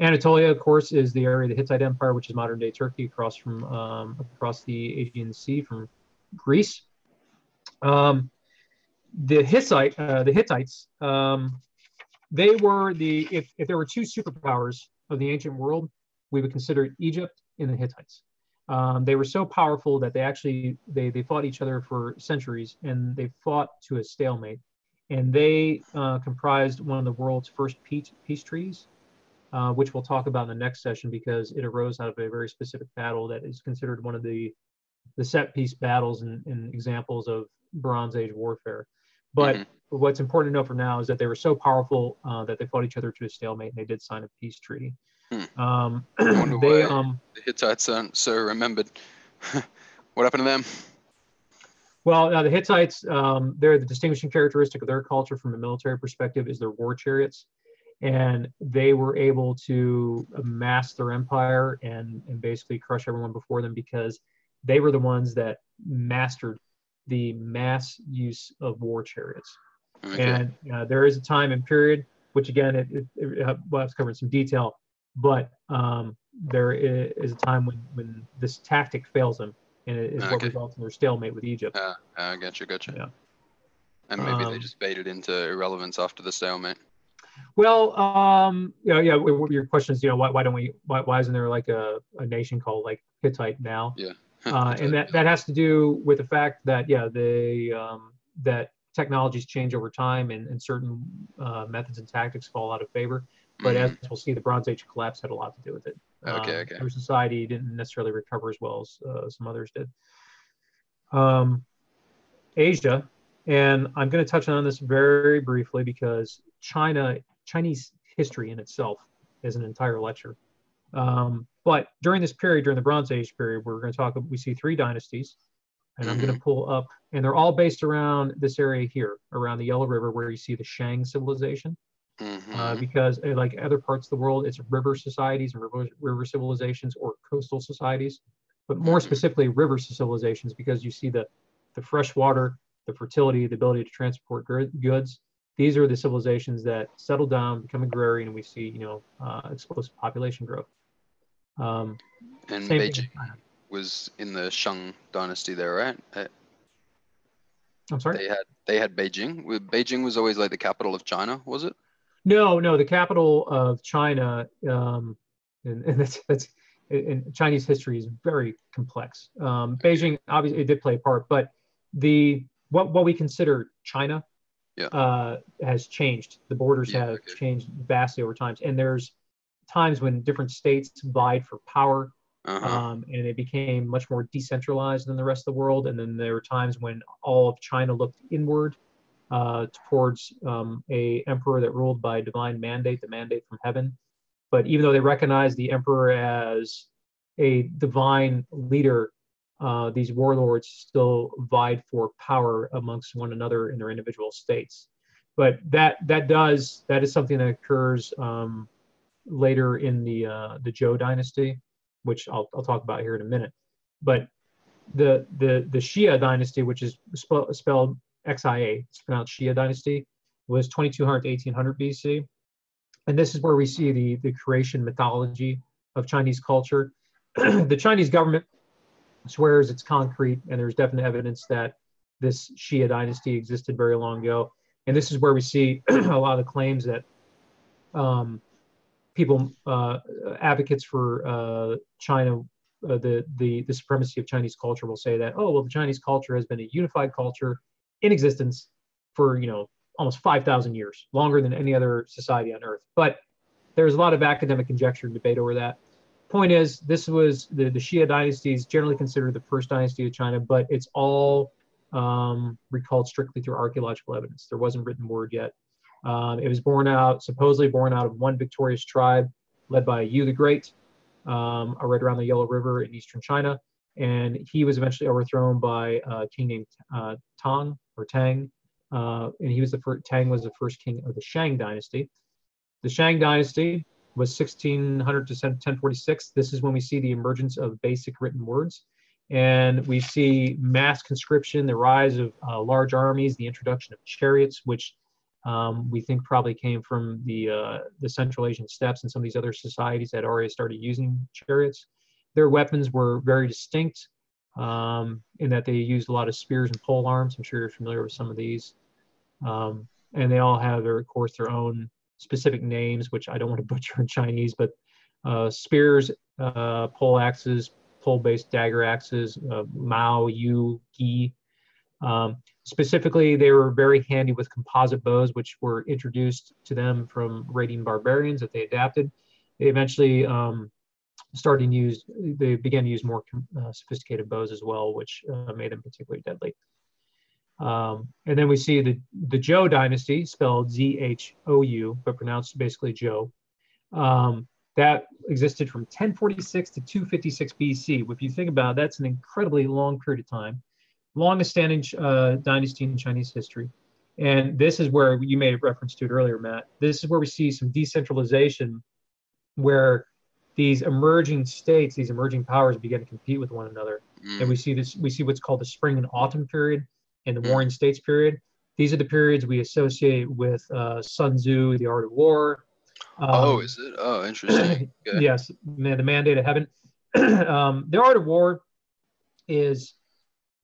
Anatolia, of course, is the area of the Hittite Empire, which is modern-day Turkey, across the Aegean Sea from Greece. The Hittites, they were if there were two superpowers of the ancient world, we would consider Egypt and the Hittites. They were so powerful that they fought each other for centuries, and they fought to a stalemate. And they comprised one of the world's first peace treaties, which we'll talk about in the next session, because it arose out of a very specific battle that is considered one of the set piece battles and examples of Bronze Age warfare. But what's important to know for now is that they were so powerful that they fought each other to a stalemate, and they did sign a peace treaty. I wonder why the Hittites aren't so remembered. What happened to them? Well, the Hittites, the distinguishing characteristic of their culture from a military perspective is their war chariots. And they were able to amass their empire and basically crush everyone before them, because they were the ones that mastered the mass use of war chariots. Okay. And there is a time and period, which again, we'll have to cover in some detail, but there is a time when this tactic fails them, and it is what results in their stalemate with Egypt. Gotcha. Yeah. And maybe they just faded into irrelevance after the stalemate. Well, your question is, why isn't there like a nation called like Hittite now? Yeah. And that has to do with the fact that that technologies change over time, and certain methods and tactics fall out of favor. But as we'll see, the Bronze Age collapse had a lot to do with it. Their society didn't necessarily recover as well as some others did. Asia, and I'm going to touch on this very briefly because Chinese history in itself as an entire lecture. But during this period, during the Bronze Age period, we're going to talk, we see 3 dynasties, and I'm going to pull up, and they're all based around this area here, around the Yellow River, where you see the Shang civilization. Because like other parts of the world, it's river societies and river civilizations or coastal societies, but more specifically river civilizations, because you see the fresh water, the fertility, the ability to transport goods. These are the civilizations that settle down, become agrarian, and we see, you know, explosive population growth. And Beijing was in the Shang Dynasty there, right? I'm sorry? They had Beijing. Beijing was always like the capital of China, was it? No, the capital of China, and that's in Chinese history is very complex. Beijing, obviously, it did play a part, but what we consider China has changed. The borders have changed vastly over time, and there's times when different states vied for power, and it became much more decentralized than the rest of the world. And then there were times when all of China looked inward towards a emperor that ruled by divine mandate, the mandate from heaven. But even though they recognized the emperor as a divine leader, these warlords still vied for power amongst one another in their individual states. But that is something that occurs later in the Zhou dynasty, which I'll talk about here in a minute. But the Xia dynasty, which is spelled XIA, it's pronounced Xia dynasty, was 2200 to 1800 BC. And this is where we see the creation mythology of Chinese culture. The Chinese government swears it's concrete, and there's definite evidence that this Xia dynasty existed very long ago. And this is where we see a lot of the claims that people, advocates for China, the supremacy of Chinese culture will say that, oh, well, the Chinese culture has been a unified culture in existence for, you know, almost 5,000 years, longer than any other society on earth. But there's a lot of academic conjecture and debate over that. Point is, this was the Xia dynasty is generally considered the first dynasty of China, but it's all recalled strictly through archaeological evidence. There wasn't written word yet. It was supposedly born out of one victorious tribe led by Yu the Great, right around the Yellow River in eastern China. And he was eventually overthrown by a king named Tang. And he was Tang was the first king of the Shang Dynasty. The Shang Dynasty was 1600 to 1046. This is when we see the emergence of basic written words. And we see mass conscription, the rise of large armies, the introduction of chariots, which we think probably came from the Central Asian steppes and some of these other societies that already started using chariots. Their weapons were very distinct in that they used a lot of spears and pole arms. I'm sure you're familiar with some of these. And they all have, of course, their own specific names, which I don't want to butcher in Chinese, but spears, pole axes, pole-based dagger axes, Mao, Yu, Gi. Specifically, they were very handy with composite bows, which were introduced to them from raiding barbarians that they adapted. They eventually they began to use more sophisticated bows as well, which made them particularly deadly. And then we see the Zhou dynasty, spelled Z-H-O-U, but pronounced basically Zhou. That existed from 1046 to 256 BC. If you think about it, that's an incredibly long period of time. Longest standing dynasty in Chinese history. And this is where you made reference to it earlier, Matt. This is where we see some decentralization, where these emerging states, these emerging powers begin to compete with one another. And we see what's called the spring and autumn period and the warring states period. These are the periods we associate with Sun Tzu, The Art of War. Is it? Oh, interesting. Okay. Yes, the Mandate of Heaven. The Art of War is,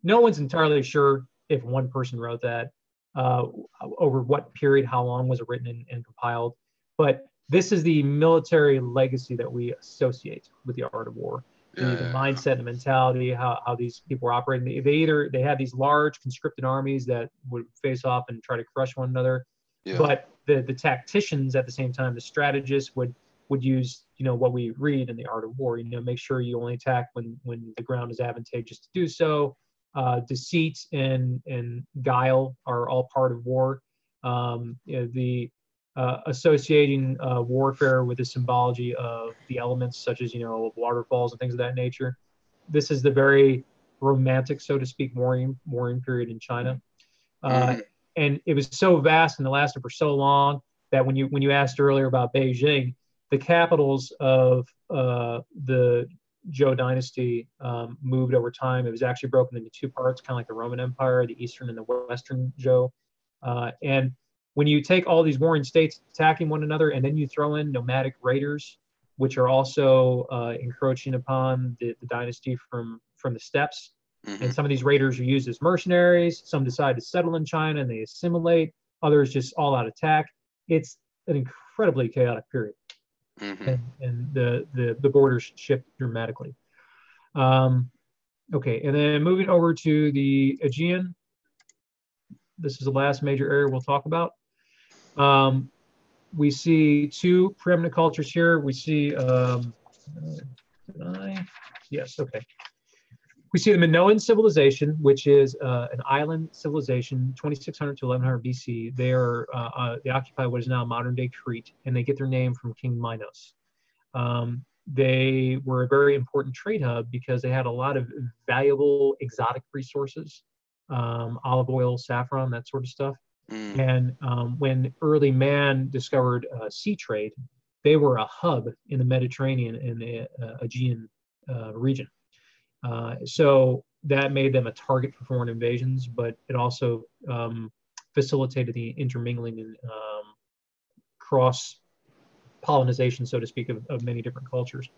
no one's entirely sure if one person wrote that, over what period, how long was it written and compiled. But this is the military legacy that we associate with the Art of War. The mindset and the mentality, how these people were operating. They had these large conscripted armies that would face off and try to crush one another. Yeah. But the tacticians at the same time, the strategists would use, what we read in the Art of War, make sure you only attack when the ground is advantageous to do so. Deceit and guile are all part of war. The associating warfare with the symbology of the elements, such as, waterfalls and things of that nature. This is the very romantic, so to speak, warring period in China. And it was so vast and it lasted for so long that when you asked earlier about Beijing, the capitals of the Zhou dynasty moved over time. It was actually broken into two parts, kind of like the Roman Empire, the Eastern and the Western Zhou. And when you take all these warring states attacking one another, and then you throw in nomadic raiders, which are also encroaching upon the dynasty from the steppes, and some of these raiders are used as mercenaries. Some decide to settle in China and they assimilate. Others just all out attack. It's an incredibly chaotic period. And the borders shift dramatically. Okay, and then moving over to the Aegean. This is the last major area we'll talk about. We see two preeminent cultures here. We see, yes, okay. We see the Minoan Civilization, which is an island civilization, 2600 to 1100 BC. They occupy what is now modern-day Crete, and they get their name from King Minos. They were a very important trade hub because they had a lot of valuable exotic resources, olive oil, saffron, that sort of stuff. And when early man discovered sea trade, they were a hub in the Mediterranean and the Aegean region. So that made them a target for foreign invasions, but it also facilitated the intermingling and cross-pollinization, so to speak, of many different cultures.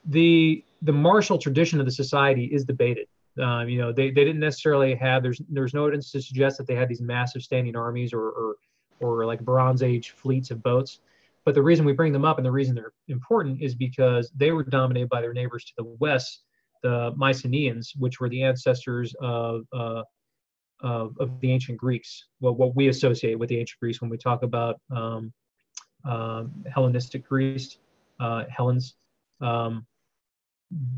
The martial tradition of the society is debated. They didn't necessarily have, there's no evidence to suggest that they had these massive standing armies or like Bronze Age fleets of boats. But the reason we bring them up and the reason they're important is because they were dominated by their neighbors to the west, the Mycenaeans, which were the ancestors of the ancient Greeks. Well, what we associate with the ancient Greeks when we talk about Hellenistic Greece, Hellenes.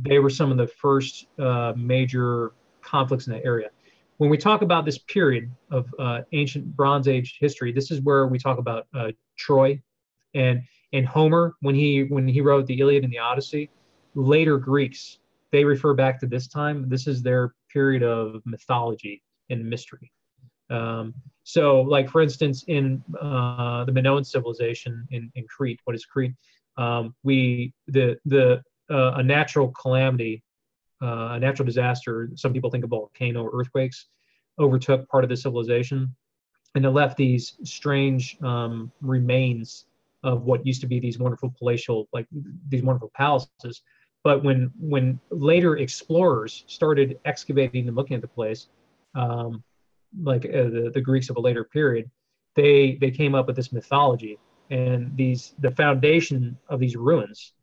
They were some of the first major conflicts in that area. When we talk about this period of ancient Bronze Age history, this is where we talk about Troy and Homer when he wrote the Iliad and the Odyssey. Later Greeks, they refer back to this time. This is their period of mythology and mystery. So, like for instance, in the Minoan civilization in Crete, what is Crete? A natural calamity, a natural disaster, some people think of volcano or earthquakes, overtook part of the civilization, and it left these strange remains of what used to be these wonderful palatial, like these wonderful palaces. But when later explorers started excavating and looking at the place, the Greeks of a later period, they came up with this mythology, and the foundation of these ruins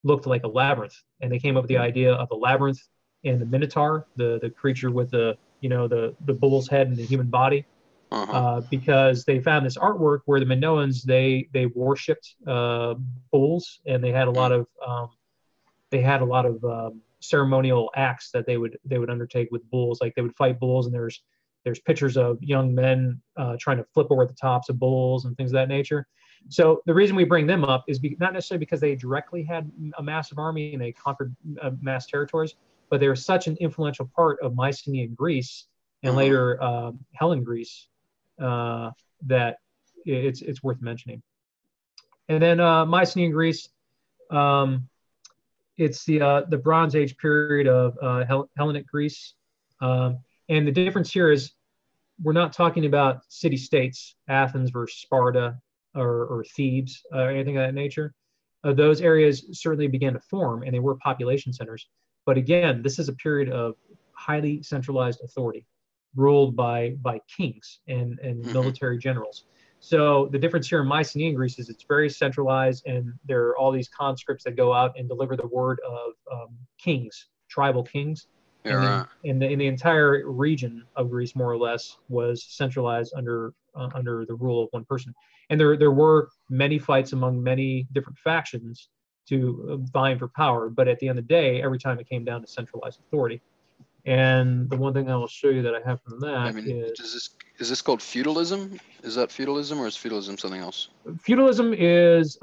looked like a labyrinth, and they came up with the idea of a labyrinth and the Minotaur, the creature with the bull's head and the human body, because they found this artwork where the Minoans they worshipped bulls, and they had a lot of ceremonial acts that they would undertake with bulls. Like they would fight bulls, and there's pictures of young men trying to flip over the tops of bulls and things of that nature. So the reason we bring them up is not necessarily because they directly had a massive army and they conquered mass territories, but they were such an influential part of Mycenaean Greece and later Hellen Greece that it's worth mentioning. And then Mycenaean Greece, it's the Bronze Age period of Hellenic Greece. And the difference here is we're not talking about city-states, Athens versus Sparta, or Thebes, or anything of that nature. Those areas certainly began to form, and they were population centers. But again, this is a period of highly centralized authority, ruled by kings and military generals. So the difference here in Mycenaean Greece is it's very centralized, and there are all these conscripts that go out and deliver the word of kings, tribal kings. And the entire region of Greece, more or less, was centralized under the rule of one person. And there were many fights among many different factions to vying for power. But at the end of the day, every time it came down to centralized authority. And the one thing I will show you that I have from that I mean, is this called feudalism? Is that feudalism, or is feudalism something else? Feudalism is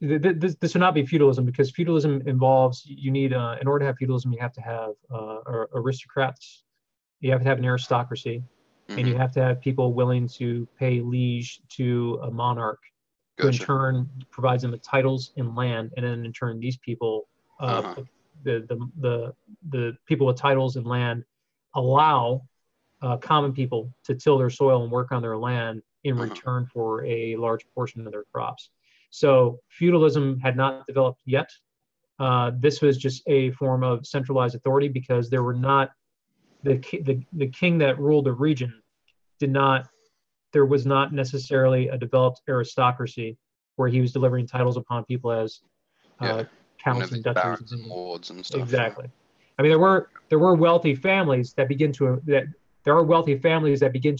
this would not be feudalism, because feudalism involves, you need in order to have feudalism, you have to have aristocrats, you have to have an aristocracy, and you have to have people willing to pay liege to a monarch, who in turn provides them with titles and land, and then in turn these people, the people with titles and land, allow common people to till their soil and work on their land in return for a large portion of their crops. So feudalism had not developed yet. This was just a form of centralized authority, because there were not the king that ruled the region there was not necessarily a developed aristocracy where he was delivering titles upon people as counts and duchies and lords and stuff. Exactly. I mean, there were wealthy families that begin to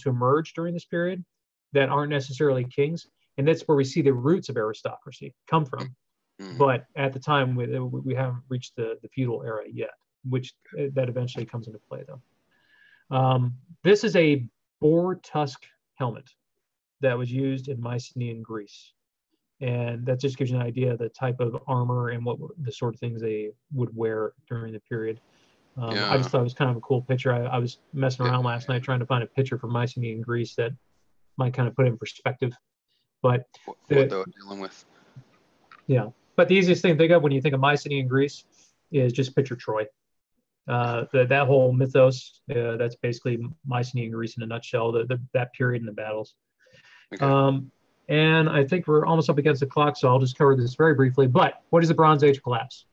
emerge during this period that aren't necessarily kings, and that's where we see the roots of aristocracy come from. But at the time, we haven't reached the feudal era yet, which that eventually comes into play, though. This is a boar tusk helmet that was used in Mycenaean Greece. And that just gives you an idea of the type of armor and what the sort of things they would wear during the period. I just thought it was kind of a cool picture. I was messing around last night trying to find a picture from Mycenaean Greece that might kind of put it in perspective. But what they were dealing with. Yeah. But the easiest thing to think of when you think of Mycenaean Greece is just picture Troy. That whole mythos, that's basically Mycenaean Greece in a nutshell, that period in the battles. Okay. And I think we're almost up against the clock, so I'll just cover this very briefly. But what is the Bronze Age collapse?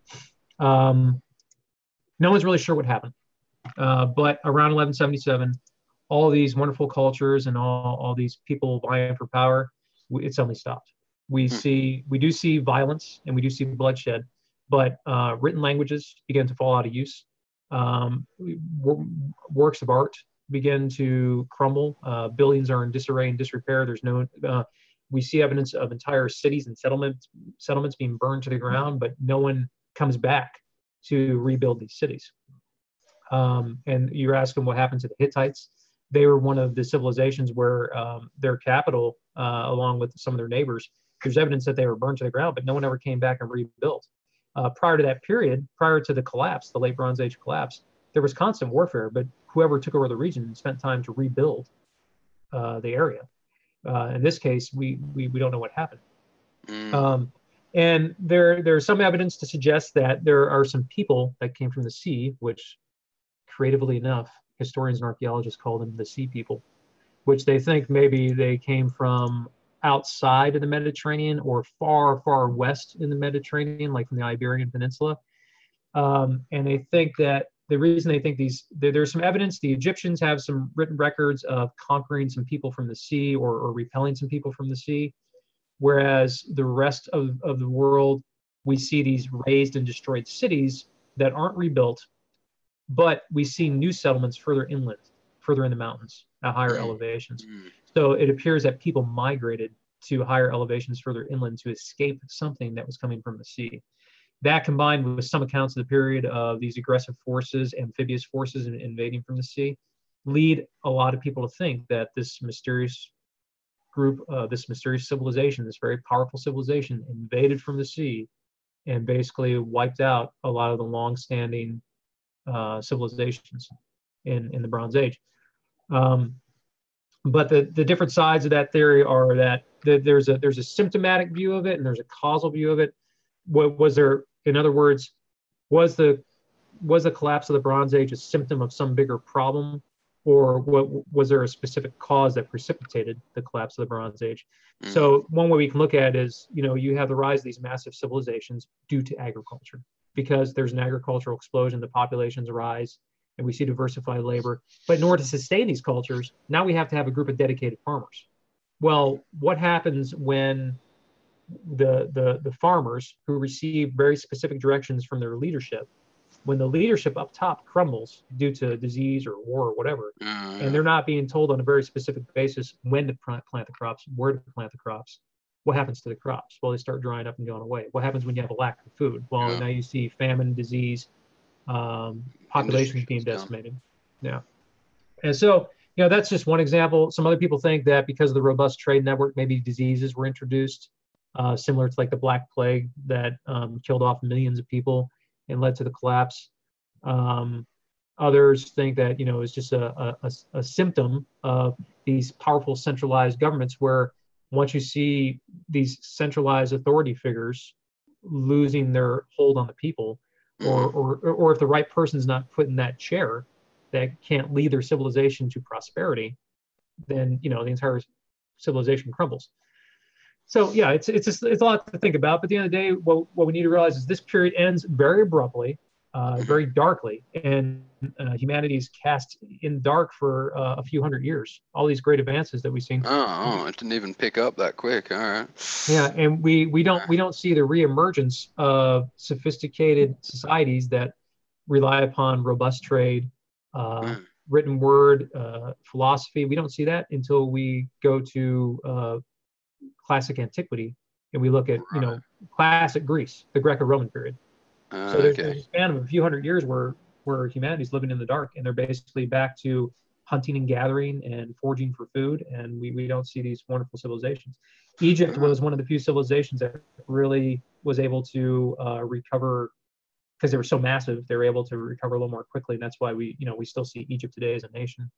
No one's really sure what happened. But around 1177, all these wonderful cultures and all these people vying for power, it suddenly stopped. We do see violence and we do see bloodshed, but written languages began to fall out of use. Works of art begin to crumble. Buildings are in disarray and disrepair. There's no we see evidence of entire cities and settlements being burned to the ground, but no one comes back to rebuild these cities. And you're asking what happened to the Hittites. They were one of the civilizations where their capital, along with some of their neighbors, there's evidence that they were burned to the ground, but no one ever came back and rebuilt. Prior to that period, prior to the collapse, the late Bronze Age collapse, there was constant warfare, but whoever took over the region spent time to rebuild the area. In this case, we don't know what happened. And there's some evidence to suggest that there are some people that came from the sea, which creatively enough, historians and archaeologists call them the sea people, which they think maybe they came from outside of the Mediterranean or far, far west in the Mediterranean, like from the Iberian Peninsula. And they think that the reason they think there's some evidence, the Egyptians have some written records of conquering some people from the sea or repelling some people from the sea, whereas the rest of the world, we see these razed and destroyed cities that aren't rebuilt, but we see new settlements further inland, further in the mountains at higher elevations. So it appears that people migrated to higher elevations further inland to escape something that was coming from the sea. That, combined with some accounts of the period of these aggressive forces, amphibious forces invading from the sea, lead a lot of people to think that this mysterious group, this mysterious civilization, this very powerful civilization, invaded from the sea and basically wiped out a lot of the long-standing civilizations in the Bronze Age. But the different sides of that theory are that there's a symptomatic view of it and there's a causal view of it. What was there? In other words, was the collapse of the Bronze Age a symptom of some bigger problem, or was there a specific cause that precipitated the collapse of the Bronze Age? So one way we can look at it is, you have the rise of these massive civilizations due to agriculture, because there's an agricultural explosion, the populations rise, and we see diversified labor. But in order to sustain these cultures, now we have to have a group of dedicated farmers. Well, what happens when the farmers who receive very specific directions from their leadership, when the leadership up top crumbles due to disease or war or whatever, and they're not being told on a very specific basis when to plant the crops, where to plant the crops, what happens to the crops? Well, they start drying up and going away. What happens when you have a lack of food? Well, now you see famine, disease, population being decimated. Yeah. And so, that's just one example. Some other people think that because of the robust trade network, maybe diseases were introduced, similar to like the Black Plague that killed off millions of people and led to the collapse. Others think that, it's just a symptom of these powerful centralized governments where once you see these centralized authority figures losing their hold on the people, or if the right person's not put in that chair that can't lead their civilization to prosperity, then the entire civilization crumbles. So yeah, it's a lot to think about. But at the end of the day, what we need to realize is this period ends very abruptly, very darkly, and humanity is cast in dark for a few hundred years. All these great advances that we've seen. Oh, it didn't even pick up that quick. All right. Yeah, and we don't see the reemergence of sophisticated societies that rely upon robust trade, written word, philosophy. We don't see that until we go to classic antiquity and we look at classic Greece, the Greco-Roman period. So there's a span of a few hundred years where humanity's living in the dark, and they're basically back to hunting and gathering and foraging for food, and we don't see these wonderful civilizations. Egypt was one of the few civilizations that really was able to recover, because they were so massive. They were able to recover a little more quickly, and that's why we still see Egypt today as a nation.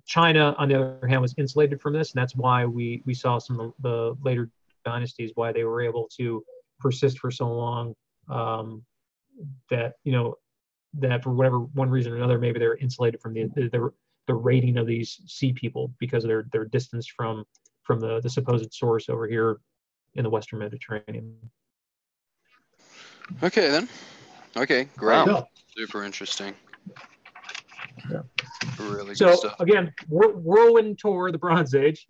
China, on the other hand, was insulated from this, and that's why we saw some of the later dynasties, why they were able to persist for so long. That for whatever one reason or another, maybe they're insulated from the raiding of these sea people because of their distance from the supposed source over here in the Western Mediterranean. Okay then. Okay, great. Wow. Super interesting. Yeah. Really so good stuff. Again, whirlwind tour of the Bronze Age.